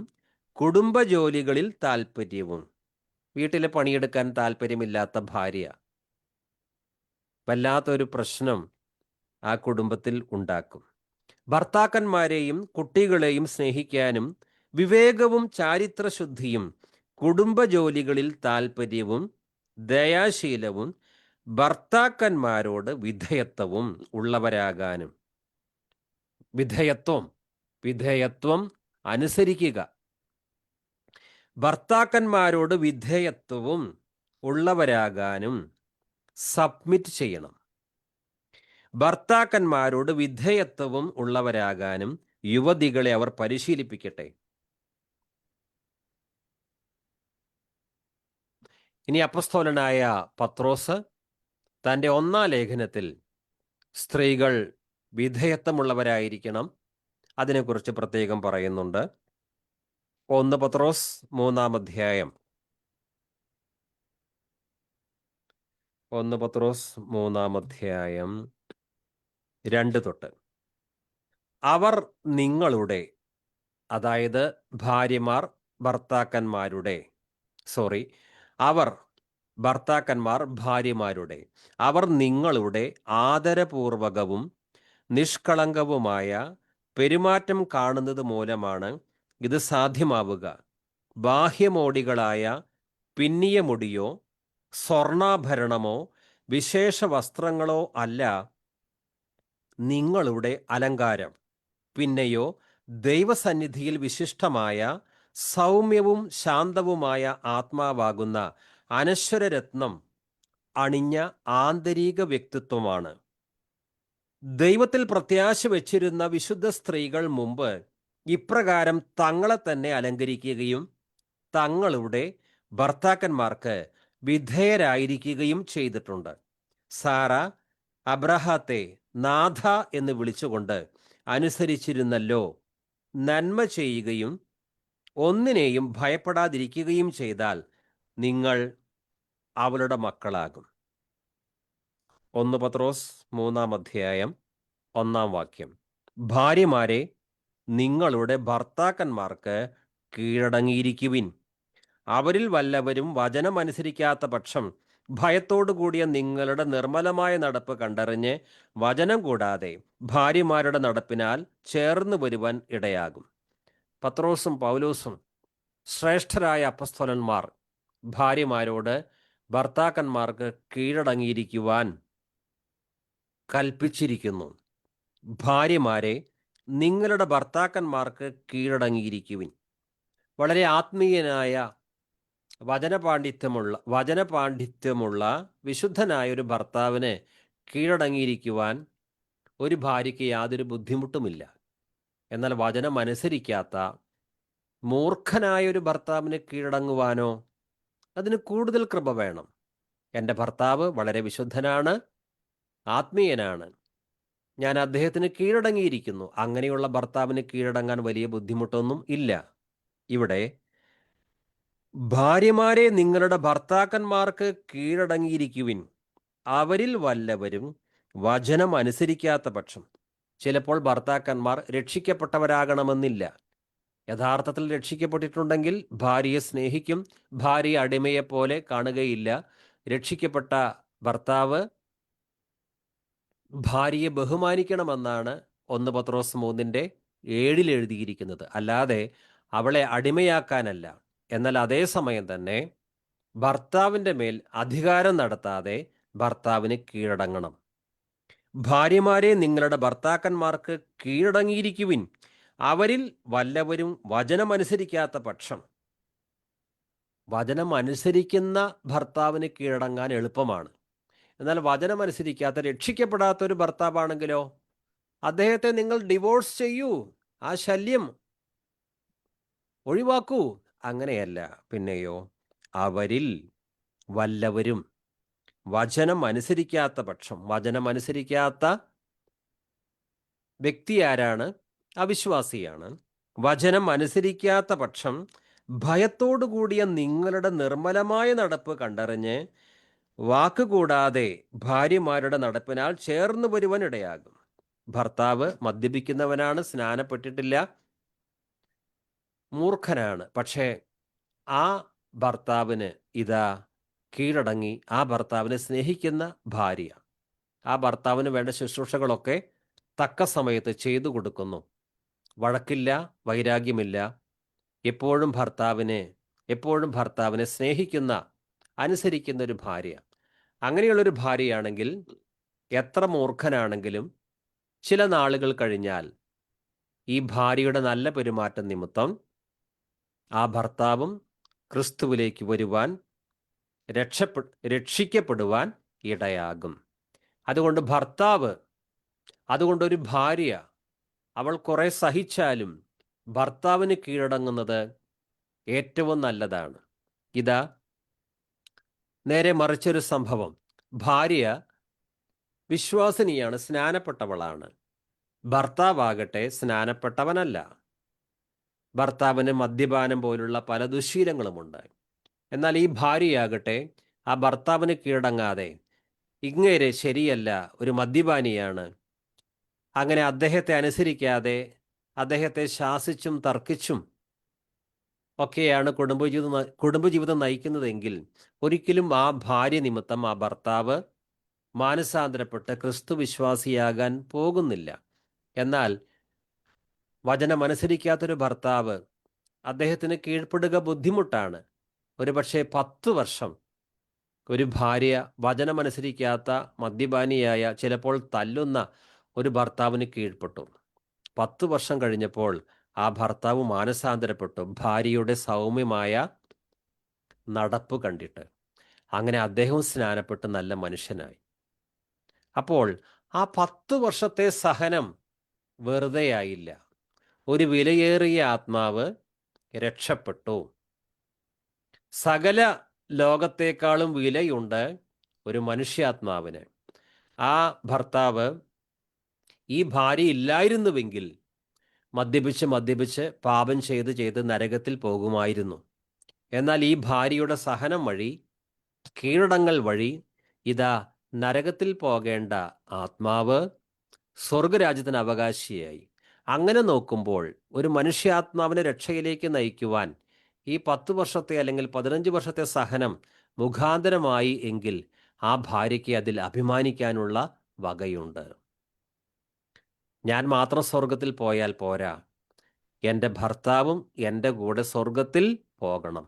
കുടുംബജോലികളിൽ താൽപ്പര്യവും. വീട്ടിലെ പണിയെടുക്കാൻ താല്പര്യമില്ലാത്ത ഭാര്യ വല്ലാത്തൊരു പ്രശ്നം ആ കുടുംബത്തിൽ ഉണ്ടാക്കും. ഭർത്താക്കന്മാരെയും കുട്ടികളെയും സ്നേഹിക്കാനും വിവേകവും ചാരിത്രശുദ്ധിയും കുടുംബജോലികളിൽ താൽപ്പര്യവും ദയാശീലവും ഭർത്താക്കന്മാരോട് വിധേയത്വവും ഉള്ളവരാകാനും. വിധേയത്വം അനുസരിക്കുക. ഭർത്താക്കന്മാരോട് വിധേയത്വവും ഉള്ളവരാകാനും സബ്മിറ്റ് ചെയ്യണം. ഭർത്താക്കന്മാരോട് വിധേയത്വവും ഉള്ളവരാകാനും യുവതികളെ അവർ പരിശീലിപ്പിക്കട്ടെ. ഇനി അപ്പസ്തോലനായ പത്രോസ് തൻ്റെ 1-ാം ലേഖനത്തിൽ സ്ത്രീകൾ വിധേയത്വമുള്ളവരായിരിക്കണം, അതിനെക്കുറിച്ച് പ്രത്യേകം പറയുന്നുണ്ട്. 1 പത്രോസ് 3-ാം അധ്യായം, 1 പത്രോസ് 3-ാം അധ്യായം 2 തൊട്ട്. അവർ നിങ്ങളുടെ, അതായത് ഭാര്യമാർ ഭർത്താക്കന്മാർ ഭാര്യമാരുടെ, അവർ നിങ്ങളുടെ ആദരപൂർവകവും നിഷ്കളങ്കവുമായ പെരുമാറ്റം കാണുന്നത് മൂലമാണ് ഇത് സാധ്യമാവുക. ബാഹ്യമോടികളായ പിന്നിയ മുടിയോ സ്വർണാഭരണമോ വിശേഷ വസ്ത്രങ്ങളോ അല്ല നിങ്ങളുടെ അലങ്കാരം. പിന്നെയോ ദൈവസന്നിധിയിൽ വിശിഷ്ടമായ സൗമ്യവും ശാന്തവുമായ ആത്മാവാകുന്ന അനശ്വരരത്നം അണിഞ്ഞ ആന്തരിക വ്യക്തിത്വമാണ്. ദൈവത്തിൽ പ്രത്യാശ വെച്ചിരുന്ന വിശുദ്ധ സ്ത്രീകൾ മുമ്പ് ഇപ്രകാരം തങ്ങളെ തന്നെ അലങ്കരിക്കുകയും തങ്ങളുടെ ഭർത്താക്കന്മാർക്ക് വിധേയരായിരിക്കുകയും ചെയ്തിട്ടുണ്ട്. സാറ അബ്രഹാത്തെ നാഥ എന്ന് വിളിച്ചുകൊണ്ട് അനുസരിച്ചിരുന്നല്ലോ. നന്മ ചെയ്യുകയും ഒന്നിനെയും ഭയപ്പെടാതിരിക്കുകയും ചെയ്താൽ നിങ്ങൾ അവളുടെ മക്കളാകും. 1 പത്രോസ് 3:1 ഭാര്യമാരെ, നിങ്ങളുടെ ഭർത്താക്കന്മാർക്ക് കീഴടങ്ങിയിരിക്കുവിൻ. അവരിൽ വല്ലവരും വചനമനുസരിക്കാത്ത പക്ഷം ഭയത്തോടുകൂടിയ നിങ്ങളുടെ നിർമ്മലമായ നടപ്പ് കണ്ടറിഞ്ഞ് വചനം കൂടാതെ ഭാര്യമാരുടെ നടപ്പിനാൽ ചേർന്ന് വരുവാൻ ഇടയാകും. പത്രോസും പൗലോസും ശ്രേഷ്ഠരായ അപ്പസ്തോലന്മാർ ഭാര്യമാരോട് ഭർത്താക്കന്മാർക്ക് കീഴടങ്ങിയിരിക്കുവാൻ കൽപ്പിച്ചിരിക്കുന്നു. ഭാര്യമാരെ, നിങ്ങളുടെ ഭർത്താക്കന്മാർക്ക് കീഴടങ്ങിയിരിക്കുവിൻ. വളരെ ആത്മീയനായ വചനപാണ്ഡിത്യമുള്ള വിശുദ്ധനായ ഒരു ഭർത്താവിന് കീഴടങ്ങിയിരിക്കുവാൻ ഒരു ഭാര്യയ്ക്ക് യാതൊരു ബുദ്ധിമുട്ടുമില്ല. എന്നാൽ വചനം അനുസരിക്കാത്ത മൂർഖനായ ഒരു ഭർത്താവിന് കീഴടങ്ങുവാനോ അതിന് കൂടുതൽ കൃപ വേണം. എൻ്റെ ഭർത്താവ് വളരെ വിശുദ്ധനാണ്, ആത്മീയനാണ്, ഞാൻ അദ്ദേഹത്തിന് കീഴടങ്ങിയിരിക്കുന്നു. അങ്ങനെയുള്ള ഭർത്താവിന് കീഴടങ്ങാൻ വലിയ ബുദ്ധിമുട്ടൊന്നും ഇല്ല. ഇവിടെ ഭാര്യമാരെ, നിങ്ങളുടെ ഭർത്താക്കന്മാർക്ക് കീഴടങ്ങിയിരിക്കുവിൻ. അവരിൽ വല്ലവരും വചനം അനുസരിക്കാത്ത പക്ഷം. ചിലപ്പോൾ ഭർത്താക്കന്മാർ രക്ഷിക്കപ്പെട്ടവരാകണമെന്നില്ല. യഥാർത്ഥത്തിൽ രക്ഷിക്കപ്പെട്ടിട്ടുണ്ടെങ്കിൽ ഭാര്യയെ സ്നേഹിക്കും, ഭാര്യയെ അടിമയെപ്പോലെ കാണുകയില്ല. രക്ഷിക്കപ്പെട്ട ഭർത്താവ് ഭാര്യയെ ബഹുമാനിക്കണമെന്നാണ് 1 പത്രോസ് 3:7 എഴുതിയിരിക്കുന്നത്. അല്ലാതെ അവളെ അടിമയാക്കാനല്ല. എന്നാൽ അതേസമയം തന്നെ ഭർത്താവിൻ്റെ മേൽ അധികാരം നടത്താതെ ഭർത്താവിന് കീഴടങ്ങണം. ഭാര്യമാരെ, നിങ്ങളുടെ ഭർത്താക്കന്മാർക്ക് കീഴടങ്ങിയിരിക്കുവിൻ. അവരിൽ വല്ലവരും വചനമനുസരിക്കാത്ത പക്ഷം. വചനമനുസരിക്കുന്ന ഭർത്താവിന് കീഴടങ്ങാൻ എളുപ്പമാണ്. എന്നാൽ വചനമനുസരിക്കാത്ത രക്ഷിക്കപ്പെടാത്ത ഒരു ഭർത്താവാണെങ്കിലോ അദ്ദേഹത്തെ നിങ്ങൾ ഡിവോഴ്സ് ചെയ്യൂ, ആ ശല്യം ഒഴിവാക്കൂ. അങ്ങനെയല്ല. പിന്നെയോ, അവരിൽ വല്ലവരും വചനം അനുസരിക്കാത്ത പക്ഷം. വചനമനുസരിക്കാത്ത വ്യക്തി ആരാണ്? അവിശ്വാസിയാണ്. വചനം അനുസരിക്കാത്ത പക്ഷം ഭയത്തോടുകൂടിയ നിങ്ങളുടെ നിർമ്മലമായ നടപ്പ് കണ്ടറിഞ്ഞ് വാക്കുകൂടാതെ ഭാര്യമാരുടെ നടപ്പിനാൽ ചേർന്ന് വരുവാൻ ഇടയാകും. ഭർത്താവ് മദ്യപിക്കുന്നവനാണ്, സ്നാനപ്പെട്ടിട്ടില്ല, മൂർഖനാണ്. പക്ഷേ ആ ഭർത്താവിന് ഇതാ കീഴടങ്ങി, ആ ഭർത്താവിനെ സ്നേഹിക്കുന്ന ഭാര്യ ആ ഭർത്താവിന് വേണ്ട ശുശ്രൂഷകളൊക്കെ തക്ക സമയത്ത് ചെയ്തു കൊടുക്കുന്നു. വഴക്കില്ല, വൈരാഗ്യമില്ല. എപ്പോഴും ഭർത്താവിനെ സ്നേഹിക്കുന്ന, അനുസരിക്കുന്ന ഒരു ഭാര്യ. അങ്ങനെയുള്ളൊരു ഭാര്യയാണെങ്കിൽ എത്ര മൂർഖനാണെങ്കിലും ചില നാളുകൾ കഴിഞ്ഞാൽ ഈ ഭാര്യയുടെ നല്ല പെരുമാറ്റം നിമിത്തം ആ ഭർത്താവും ക്രിസ്തുവിലേക്ക് വരുവാൻ, രക്ഷിക്കപ്പെടുവാൻ ഇടയാകും. അതുകൊണ്ടൊരു ഭാര്യ അവൾ കുറെ സഹിച്ചാലും ഭർത്താവിന് കീഴടങ്ങുന്നത് ഏറ്റവും നല്ലതാണ്. ഇതാ നേരെ മറിച്ചൊരു സംഭവം. ഭാര്യ വിശ്വാസിനിയാണ്, സ്നാനപ്പെട്ടവളാണ്. ഭർത്താവാകട്ടെ സ്നാനപ്പെട്ടവനല്ല. ഭർത്താവിന് മദ്യപാനം പോലുള്ള പല ദുശ്ശീലങ്ങളുമുണ്ട്. എന്നാൽ ഈ ഭാര്യയാകട്ടെ ആ ഭർത്താവിന് കീഴടങ്ങാതെ, ഇങ്ങേരെ ശരിയല്ല, ഒരു മദ്യപാനിയാണ്, അങ്ങനെ അദ്ദേഹത്തെ അനുസരിക്കാതെ അദ്ദേഹത്തെ ശാസിച്ചും തർക്കിച്ചും ഒക്കെയാണ് കുടുംബജീവിതം നയിക്കുന്നതെങ്കിൽ ഒരിക്കലും ആ ഭാര്യ നിമിത്തം ആ ഭർത്താവ് മാനസാന്തരപ്പെട്ട് ക്രിസ്തു വിശ്വാസിയാകാൻ പോകുന്നില്ല. എന്നാൽ വചനമനുസരിക്കാത്തൊരു ഭർത്താവ്, അദ്ദേഹത്തിന് കീഴ്പ്പെടുക ബുദ്ധിമുട്ടാണ്. ഒരുപക്ഷെ 10 വർഷം ഒരു ഭാര്യ വചനമനുസരിക്കാത്ത മദ്യപാനിയായ, ചിലപ്പോൾ തല്ലുന്ന ഒരു ഭർത്താവിന് കീഴ്പ്പെട്ടു. 10 വർഷം കഴിഞ്ഞപ്പോൾ ആ ഭർത്താവ് മാനസാന്തരപ്പെട്ടു, ഭാര്യയുടെ സൗമ്യമായ നടപ്പ് കണ്ടിട്ട്. അങ്ങനെ അദ്ദേഹം സ്നാനപ്പെട്ട് നല്ല മനുഷ്യനായി. അപ്പോൾ ആ 10 വർഷത്തെ സഹനം വെറുതെയായില്ല. ഒരു വിലയേറിയ ആത്മാവ് രക്ഷപ്പെട്ടു. സകല ലോകത്തേക്കാളും വിലയുണ്ട് ഒരു മനുഷ്യാത്മാവിന്. ആ ഭർത്താവ് ഈ ഭാര്യ ഇല്ലായിരുന്നുവെങ്കിൽ മദ്യപിച്ച് പാപം ചെയ്ത് നരകത്തിൽ പോകുമായിരുന്നു. എന്നാൽ ഈ ഭാര്യയുടെ സഹനം വഴി, കീഴടങ്ങൽ വഴി ഇതാ നരകത്തിൽ പോകേണ്ട ആത്മാവ് സ്വർഗരാജ്യത്തിന് അവകാശിയായി. അങ്ങനെ നോക്കുമ്പോൾ ഒരു മനുഷ്യാത്മാവിനെ രക്ഷയിലേക്ക് നയിക്കുവാൻ ഈ 10 വർഷത്തെ അല്ലെങ്കിൽ 15 വർഷത്തെ സഹനം മുഖാന്തരമായി എങ്കിൽ ആ ഭാര്യയ്ക്ക് അതിൽ അഭിമാനിക്കാനുള്ള വകയുണ്ട്. ഞാൻ മാത്രം സ്വർഗത്തിൽ പോയാൽ പോരാ, എൻ്റെ ഭർത്താവും എൻ്റെ കൂടെ സ്വർഗത്തിൽ പോകണം.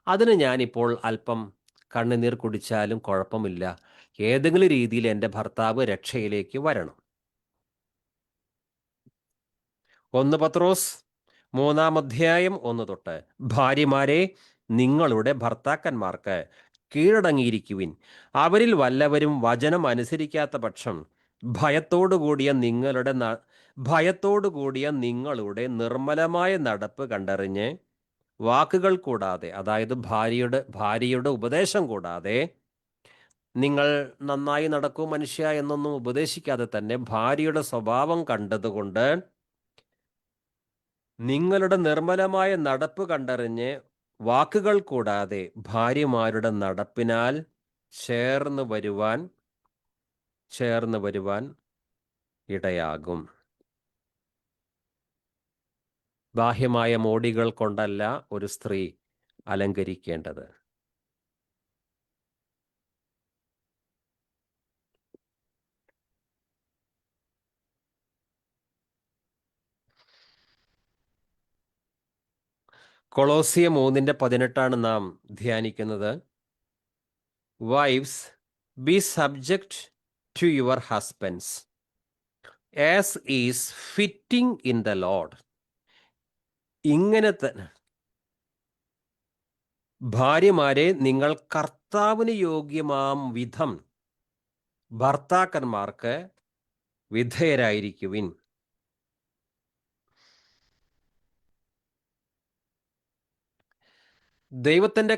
അതിന് ഞാനിപ്പോൾ അല്പം കണ്ണുനീർ കുടിച്ചാലും കുഴപ്പമില്ല. ഏതെങ്കിലും രീതിയിൽ എൻ്റെ ഭർത്താവ് രക്ഷയിലേക്ക് വരണം. 1 പത്രോസ് 3-1 തൊട്ട്, ഭാര്യമാരെ നിങ്ങളുടെ ഭർത്താക്കന്മാർക്ക് കീഴടങ്ങിയിരിക്കുവിൻ. അവരിൽ വല്ലവരും വചനം അനുസരിക്കാത്ത പക്ഷം ഭയത്തോടുകൂടിയ നിങ്ങളുടെ നിർമ്മലമായ നടപ്പ് കണ്ടറിഞ്ഞ് വാക്കുകൾ കൂടാതെ, അതായത് ഭാര്യയുടെ ഉപദേശം കൂടാതെ, നിങ്ങൾ നന്നായി നടക്കൂ മനുഷ്യ എന്നൊന്നും ഉപദേശിക്കാതെ തന്നെ ഭാര്യയുടെ സ്വഭാവം കണ്ടതുകൊണ്ട് നിങ്ങളുടെ നിർമ്മലമായ നടപ്പ് കണ്ടറിഞ്ഞ് വാക്കുകൾ കൂടാതെ ഭാര്യമാരുടെ നടപ്പിനാൽ ചേർന്ന് വരുവാൻ ഇടയാകും. ബാഹ്യമായ മോടികൾ കൊണ്ടല്ല ഒരു സ്ത്രീ അലങ്കരിക്കേണ്ടത്. കൊളോസിയർ 3:18 നാം ധ്യാനിക്കുന്നത്. Wives, be subject to your husbands as is fitting in the Lord. ഇങ്ങനെ തന്നെ ഭാര്യമാരെ നിങ്ങൾ കർത്താവിന് യോഗ്യമാം വിധം ഭർത്താക്കന്മാർക്ക് വിധേയരായിരിക്കുവിൻ. ദൈവത്തിൻ്റെ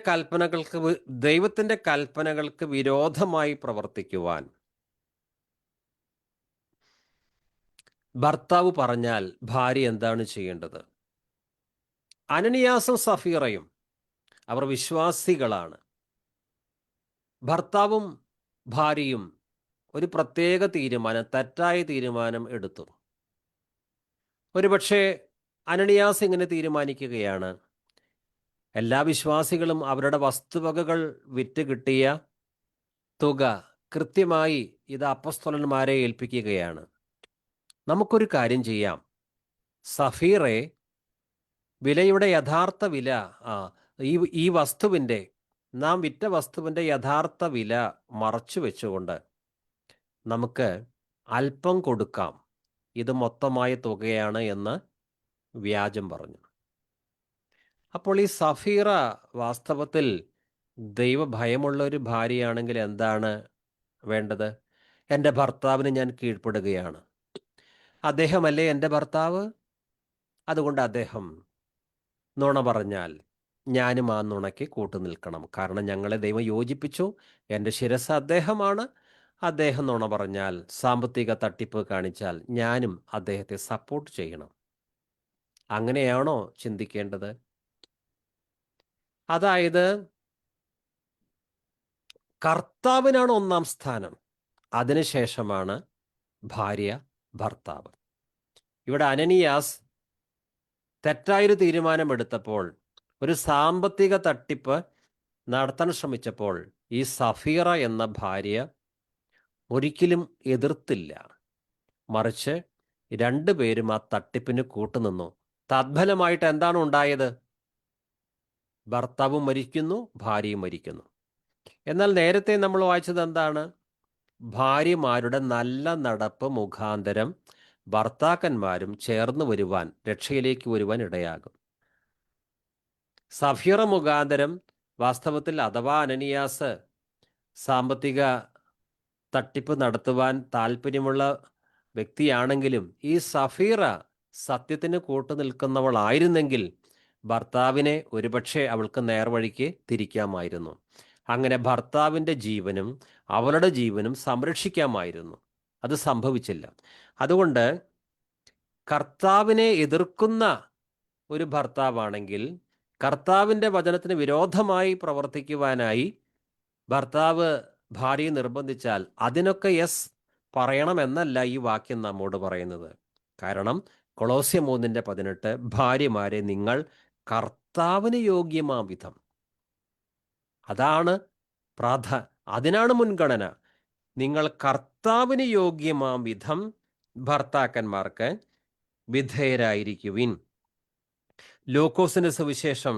കൽപ്പനകൾക്ക് വിരോധമായി പ്രവർത്തിക്കുവാൻ ഭർത്താവ് പറഞ്ഞാൽ ഭാര്യ എന്താണ് ചെയ്യേണ്ടത്? അനനിയാസും സഫീറയും അവർ വിശ്വാസികളാണ്. ഭർത്താവും ഭാര്യയും ഒരു പ്രത്യേക തെറ്റായ തീരുമാനം എടുത്തു. ഒരുപക്ഷെ അനനിയാസ് ഇങ്ങനെ തീരുമാനിക്കുകയാണ്, എല്ലാ വിശ്വാസികളും അവരുടെ വസ്തുവകകൾ വിറ്റ് കിട്ടിയ തുക കൃത്യമായി ഇത് അപ്പസ്തോലന്മാരെ ഏൽപ്പിക്കുകയാണ്. നമുക്കൊരു കാര്യം ചെയ്യാം, സഫീറെ വിലയുടെ യഥാർത്ഥ വില, ഈ വസ്തുവിൻ്റെ, നാം വിറ്റ വസ്തുവിൻ്റെ യഥാർത്ഥ വില മറച്ചു വെച്ചുകൊണ്ട് നമുക്ക് അല്പം കൊടുക്കാം, ഇത് മൊത്തമായ തുകയാണ് എന്ന് വ്യാജം പറഞ്ഞു. അപ്പോൾ ഈ സഫീറ വാസ്തവത്തിൽ ദൈവഭയമുള്ള ഒരു ഭാര്യയാണെങ്കിൽ എന്താണ് വേണ്ടത്? എൻ്റെ ഭർത്താവിന് ഞാൻ കീഴ്പ്പെടുകയാണ്, അദ്ദേഹമല്ലേ എൻ്റെ ഭർത്താവ്, അതുകൊണ്ട് അദ്ദേഹം നുണ പറഞ്ഞാൽ ഞാനും ആ നുണയ്ക്ക് കൂട്ടുനിൽക്കണം. കാരണം ഞങ്ങളെ ദൈവം യോജിപ്പിച്ചു, എൻ്റെ ശിരസ് അദ്ദേഹമാണ്. അദ്ദേഹം നുണ പറഞ്ഞാൽ, സാമ്പത്തിക തട്ടിപ്പ് കാണിച്ചാൽ ഞാനും അദ്ദേഹത്തെ സപ്പോർട്ട് ചെയ്യണം. അങ്ങനെയാണോ ചിന്തിക്കേണ്ടത്? അതായത് കർത്താവിനാണ് ഒന്നാം സ്ഥാനം, അതിനുശേഷമാണ് ഭാര്യ ഭർത്താവ്. ഇവിടെ അനനിയാസ് തെറ്റായൊരു തീരുമാനമെടുത്തപ്പോൾ, ഒരു സാമ്പത്തിക തട്ടിപ്പ് നടത്താൻ ശ്രമിച്ചപ്പോൾ ഈ സഫീറ എന്ന ഭാര്യ ഒരിക്കലും എതിർത്തില്ല. മറിച്ച് രണ്ടുപേരും ആ തട്ടിപ്പിന് കൂട്ടുനിന്നു. തദ്ഫലമായിട്ട് എന്താണ് ഉണ്ടായത്? ഭർത്താവും മരിക്കുന്നു, ഭാര്യയും മരിക്കുന്നു. എന്നാൽ നേരത്തെ നമ്മൾ വായിച്ചത് എന്താണ്? ഭാര്യമാരുടെ നല്ല നടപ്പ് മുഖാന്തരം ഭർത്താക്കന്മാരും ചേർന്ന് വരുവാൻ, രക്ഷയിലേക്ക് വരുവാൻ ഇടയാകും. സഫീറ മുഖാന്തരം വാസ്തവത്തിൽ, അഥവാ അനനിയാസ് സാമ്പത്തിക തട്ടിപ്പ് നടത്തുവാൻ താല്പര്യമുള്ള വ്യക്തിയാണെങ്കിലും ഈ സഫീറ സത്യത്തിന് കൂട്ടുനിൽക്കുന്നവളായിരുന്നെങ്കിൽ ഭർത്താവിനെ ഒരുപക്ഷെ അവൾക്ക് നേർവഴിക്ക് തിരിക്കാമായിരുന്നു. അങ്ങനെ ഭർത്താവിൻ്റെ ജീവനും അവളുടെ ജീവനും സംരക്ഷിക്കാമായിരുന്നു. അത് സംഭവിച്ചില്ല. അതുകൊണ്ട് കർത്താവിനെ എതിർക്കുന്ന ഒരു ഭർത്താവാണെങ്കിൽ കർത്താവിൻ്റെ വചനത്തിന് വിരോധമായി പ്രവർത്തിക്കുവാനായി ഭർത്താവ് ഭാര്യയെ നിർബന്ധിച്ചാൽ അതിനൊക്കെ യെസ് പറയണമെന്നല്ല ഈ വാക്യം നമ്മോട് പറയുന്നത്. കാരണം കൊളോസ്യ 3:18 ഭാര്യമാരെ നിങ്ങൾ കർത്താവിന് യോഗ്യമാം വിധം, അതാണ് അതിനാണ് മുൻഗണന. നിങ്ങൾ കർത്താവിന് യോഗ്യമാം വിധം ഭർത്താക്കന്മാർക്ക് വിധേയരായിരിക്കുവിൻ. ലൂക്കോസിന്റെ സുവിശേഷം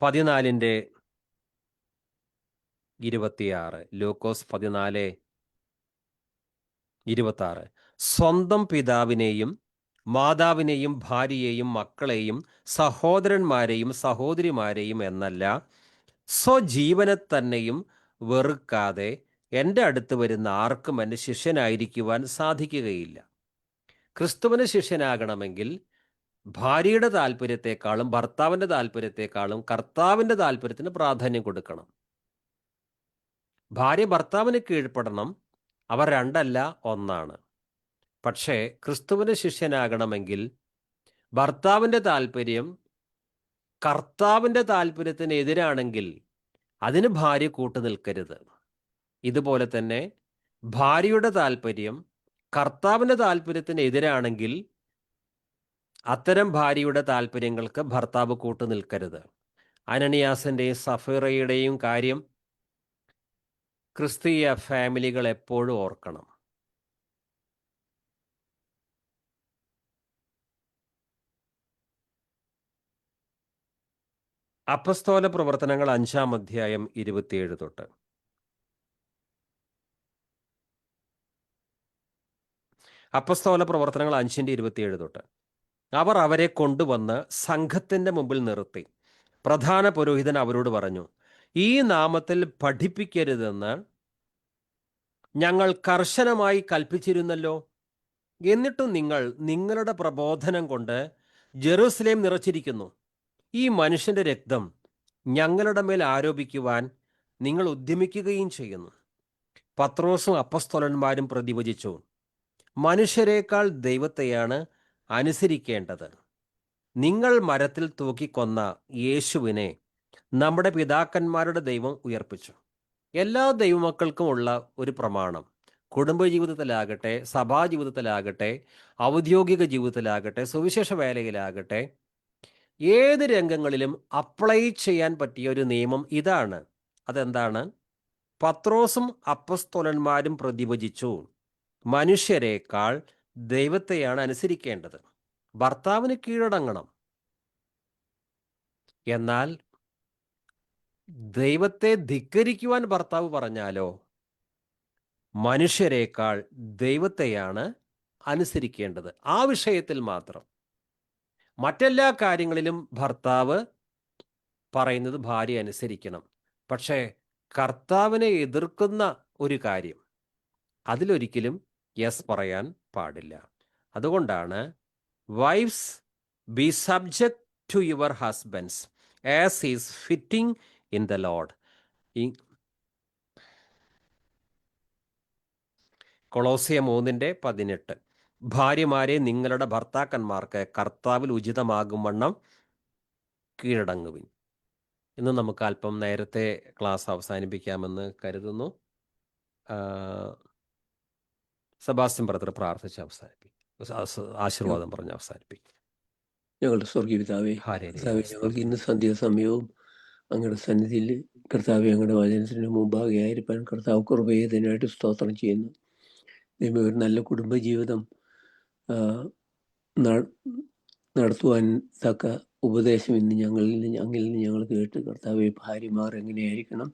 14:26. ലൂക്കോസ് 14:26. സ്വന്തം പിതാവിനെയും മാതാവിനെയും ഭാര്യയെയും മക്കളെയും സഹോദരന്മാരെയും സഹോദരിമാരെയും എന്നല്ല, സ്വജീവനെ തന്നെയും വെറുക്കാതെ എൻ്റെ അടുത്ത് വരുന്ന ആർക്കും എൻ്റെ ശിഷ്യനായിരിക്കുവാൻ സാധിക്കുകയില്ല. ക്രിസ്തുവിന് ശിഷ്യനാകണമെങ്കിൽ ഭാര്യയുടെ താല്പര്യത്തെക്കാളും ഭർത്താവിൻ്റെ താല്പര്യത്തെക്കാളും കർത്താവിൻ്റെ താല്പര്യത്തിന് പ്രാധാന്യം കൊടുക്കണം. ഭാര്യ ഭർത്താവിന് കീഴ്പ്പെടണം. അവർ രണ്ടല്ല, ഒന്നാണ്. പക്ഷേ ക്രിസ്തുവിന് ശിഷ്യനാകണമെങ്കിൽ ഭർത്താവിൻ്റെ താല്പര്യം കർത്താവിൻ്റെ താല്പര്യത്തിന് എതിരാണെങ്കിൽ അതിന് ഭാര്യ കൂട്ടുനിൽക്കരുത്. ഇതുപോലെ തന്നെ ഭാര്യയുടെ താല്പര്യം കർത്താവിൻ്റെ താല്പര്യത്തിന് എതിരാണെങ്കിൽ അത്തരം ഭാര്യയുടെ താല്പര്യങ്ങൾക്ക് ഭർത്താവ് കൂട്ടുനിൽക്കരുത്. അനനിയാസിൻ്റെയും സഫീറയുടെയും കാര്യം ക്രിസ്തീയ ഫാമിലികൾ എപ്പോഴും ഓർക്കണം. അപ്പസ്തോല പ്രവർത്തനങ്ങൾ 5:27 തൊട്ട്. അപ്പസ്തോല പ്രവർത്തനങ്ങൾ 5:27 തൊട്ട്. അവർ അവരെ കൊണ്ടുവന്ന് സംഘത്തിൻ്റെ മുമ്പിൽ നിർത്തി. പ്രധാന പുരോഹിതൻ അവരോട് പറഞ്ഞു, ഈ നാമത്തിൽ പഠിപ്പിക്കരുതെന്ന് ഞങ്ങൾ കർശനമായി കൽപ്പിച്ചിരുന്നല്ലോ. എന്നിട്ടും നിങ്ങൾ നിങ്ങളുടെ പ്രബോധനം കൊണ്ട് ജെറുസലേം നിറച്ചിരിക്കുന്നു. ഈ മനുഷ്യൻ്റെ രക്തം ഞങ്ങളുടെ മേൽ ആരോപിക്കുവാൻ നിങ്ങൾ ഉദ്യമിക്കുകയും ചെയ്യുന്നു. പത്രോസും അപ്പസ്തോലന്മാരും പ്രതിവചിച്ചു, മനുഷ്യരെക്കാൾ ദൈവത്തെയാണ് അനുസരിക്കേണ്ടത്. നിങ്ങൾ മരത്തിൽ തൂക്കിക്കൊന്ന യേശുവിനെ നമ്മുടെ പിതാക്കന്മാരുടെ ദൈവം ഉയർപ്പിച്ചു. എല്ലാ ദൈവമക്കൾക്കും ഉള്ള ഒരു പ്രമാണം, കുടുംബജീവിതത്തിലാകട്ടെ, സഭാജീവിതത്തിലാകട്ടെ, ഔദ്യോഗിക ജീവിതത്തിലാകട്ടെ, സുവിശേഷ വേലയിലാകട്ടെ, ഏത് രംഗങ്ങളിലും അപ്ലൈ ചെയ്യാൻ പറ്റിയ ഒരു നിയമം ഇതാണ്. അതെന്താണ്? പത്രോസും അപ്പസ്തോലന്മാരും പ്രതിവചിച്ചു, മനുഷ്യരെക്കാൾ ദൈവത്തെയാണ് അനുസരിക്കേണ്ടത്. ഭർത്താവിന് കീഴടങ്ങണം. എന്നാൽ ദൈവത്തെ ധിക്കരിക്കുവാൻ ഭർത്താവ് പറഞ്ഞാലോ, മനുഷ്യരെക്കാൾ ദൈവത്തെയാണ് അനുസരിക്കേണ്ടത്. ആ വിഷയത്തിൽ മാത്രം. മറ്റെല്ലാ കാര്യങ്ങളിലും ഭർത്താവ് പറയുന്നത് ഭാര്യ അനുസരിക്കണം. പക്ഷേ കർത്താവിനെ എതിർക്കുന്ന ഒരു കാര്യം, അതിലൊരിക്കലും യെസ് പറയാൻ പാടില്ല. അതുകൊണ്ടാണ് wives be subject to your husbands as is fitting in the Lord. Colossians 3:18 ഭാര്യമാരെ നിങ്ങളുടെ ഭർത്താക്കന്മാർക്ക് കർത്താവിൽ ഉചിതമാകും വണ്ണം കീഴടങ്ങുവിൻ. ഇന്ന് നമുക്ക് അല്പം നേരത്തെ ക്ലാസ് അവസാനിപ്പിക്കാമെന്ന് കരുതുന്നു. സെബാസ്റ്റ്യൻ ബ്രദർ പ്രാർത്ഥിച്ച് ആശീർവാദം പറഞ്ഞ് അവസാനിപ്പിക്കും. ഞങ്ങളുടെ സ്വർഗീയ പിതാവേ, കർത്താവേ, ഞങ്ങൾക്ക് ഇന്ന് സന്ധ്യാസമയവും അങ്ങയുടെ സന്നിധിയിൽ കർത്താവെ അങ്ങയുടെ വചനത്തിന് മുമ്പാകെ ആയിരിക്കാൻ കർത്താവ് കൃപയേതനായിട്ട് സ്തോത്രം ചെയ്യുന്നു. ദൈവമേ, ഒരു നല്ല കുടുംബജീവിതം നടത്തുവാൻ തക്ക ഉപദേശം ഇന്ന് അങ്ങിൽ നിന്ന് ഞങ്ങൾ കേട്ട്, കർത്താവെ, ഭാര്യമാർ എങ്ങനെയായിരിക്കണം,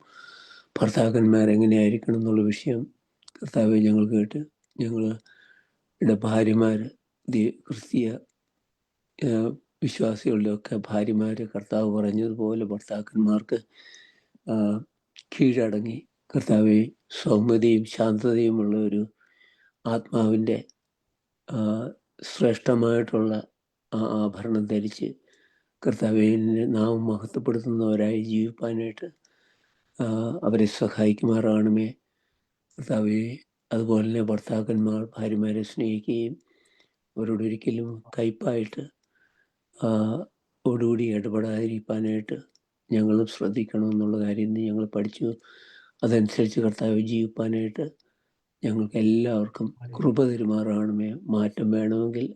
ഭർത്താക്കന്മാർ എങ്ങനെയായിരിക്കണം എന്നുള്ള വിഷയം കർത്താവെ ഞങ്ങൾ കേട്ട്, ഞങ്ങളുടെ ഭാര്യമാർ ക്രിസ്തീയ വിശ്വാസികളുടെയൊക്കെ ഭാര്യമാർ കർത്താവ് പറഞ്ഞതുപോലെ ഭർത്താക്കന്മാർക്ക് കീഴടങ്ങി കർത്താവെ സൗമ്യതയും ശാന്തതയുമുള്ള ഒരു ആത്മാവിൻ്റെ ശ്രേഷ്ഠമായിട്ടുള്ള ആ ആഭരണം ധരിച്ച് കർത്താവെ നാം മഹത്വപ്പെടുത്തുന്നവരായി ജീവിപ്പാനായിട്ട് അവരെ സഹായിക്കുമാറാണമേ കർത്താവെ. അതുപോലെ തന്നെ ഭർത്താക്കന്മാർ ഭാര്യമാരെ സ്നേഹിക്കുകയും അവരോടൊരിക്കലും കയ്പായിട്ട് ഓടുകൂടി ഇടപെടാതിരിക്കാനായിട്ട് ഞങ്ങളും ശ്രദ്ധിക്കണമെന്നുള്ള കാര്യം ഞങ്ങൾ പഠിച്ചു. അതനുസരിച്ച് കർത്താവ് ജീവിപ്പാനായിട്ട് ഞങ്ങൾക്ക് എല്ലാവർക്കും കൃപ തരുമാറാണമേ. മാറ്റം വേണമെങ്കിൽ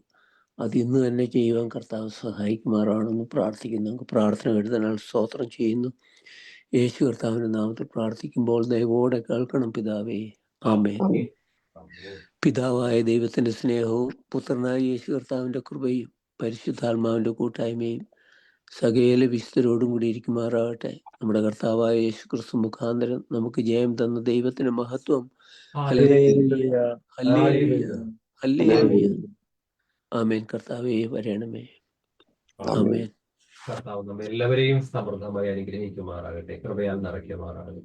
അത് ഇന്ന് തന്നെ ചെയ്യുവാൻ കർത്താവ് സഹായിക്കുമാറാണെന്ന് പ്രാർത്ഥിക്കുന്നു. പ്രാർത്ഥന എഴുതാൻ സ്തോത്രം ചെയ്യുന്നു. യേശു കർത്താവിൻ്റെ നാമത്തിൽ പ്രാർത്ഥിക്കുമ്പോൾ ദയവോടെ കേൾക്കണം പിതാവേ. ആമേൻ. പിതാവായ ദൈവത്തിൻ്റെ സ്നേഹവും പുത്രനായ യേശു കർത്താവിൻ്റെ കൃപയും പരിശുദ്ധാത്മാവിൻ്റെ കൂട്ടായ്മയും സകല വിശുദ്ധരോടും കൂടി ഇരിക്കുമാറാകട്ടെ. നമ്മുടെ കർത്താവായ യേശു ക്രിസ്തു മുഖാന്തരം നമുക്ക് ജയം തന്ന ദൈവത്തിന് മഹത്വം. ഹല്ലേലൂയ, ഹല്ലേലൂയ, ഹല്ലേലൂയ. ആമേൻ. കർത്താവേ വരണമേ. ആമേൻ. കർത്താവ് നമ്മെ എല്ലാവരെയും സമൃദ്ധമായി അനുഗ്രഹിക്കുമാറാകട്ടെ, കൃപയാൽ നിറയ്ക്കുമാറാകട്ടെ.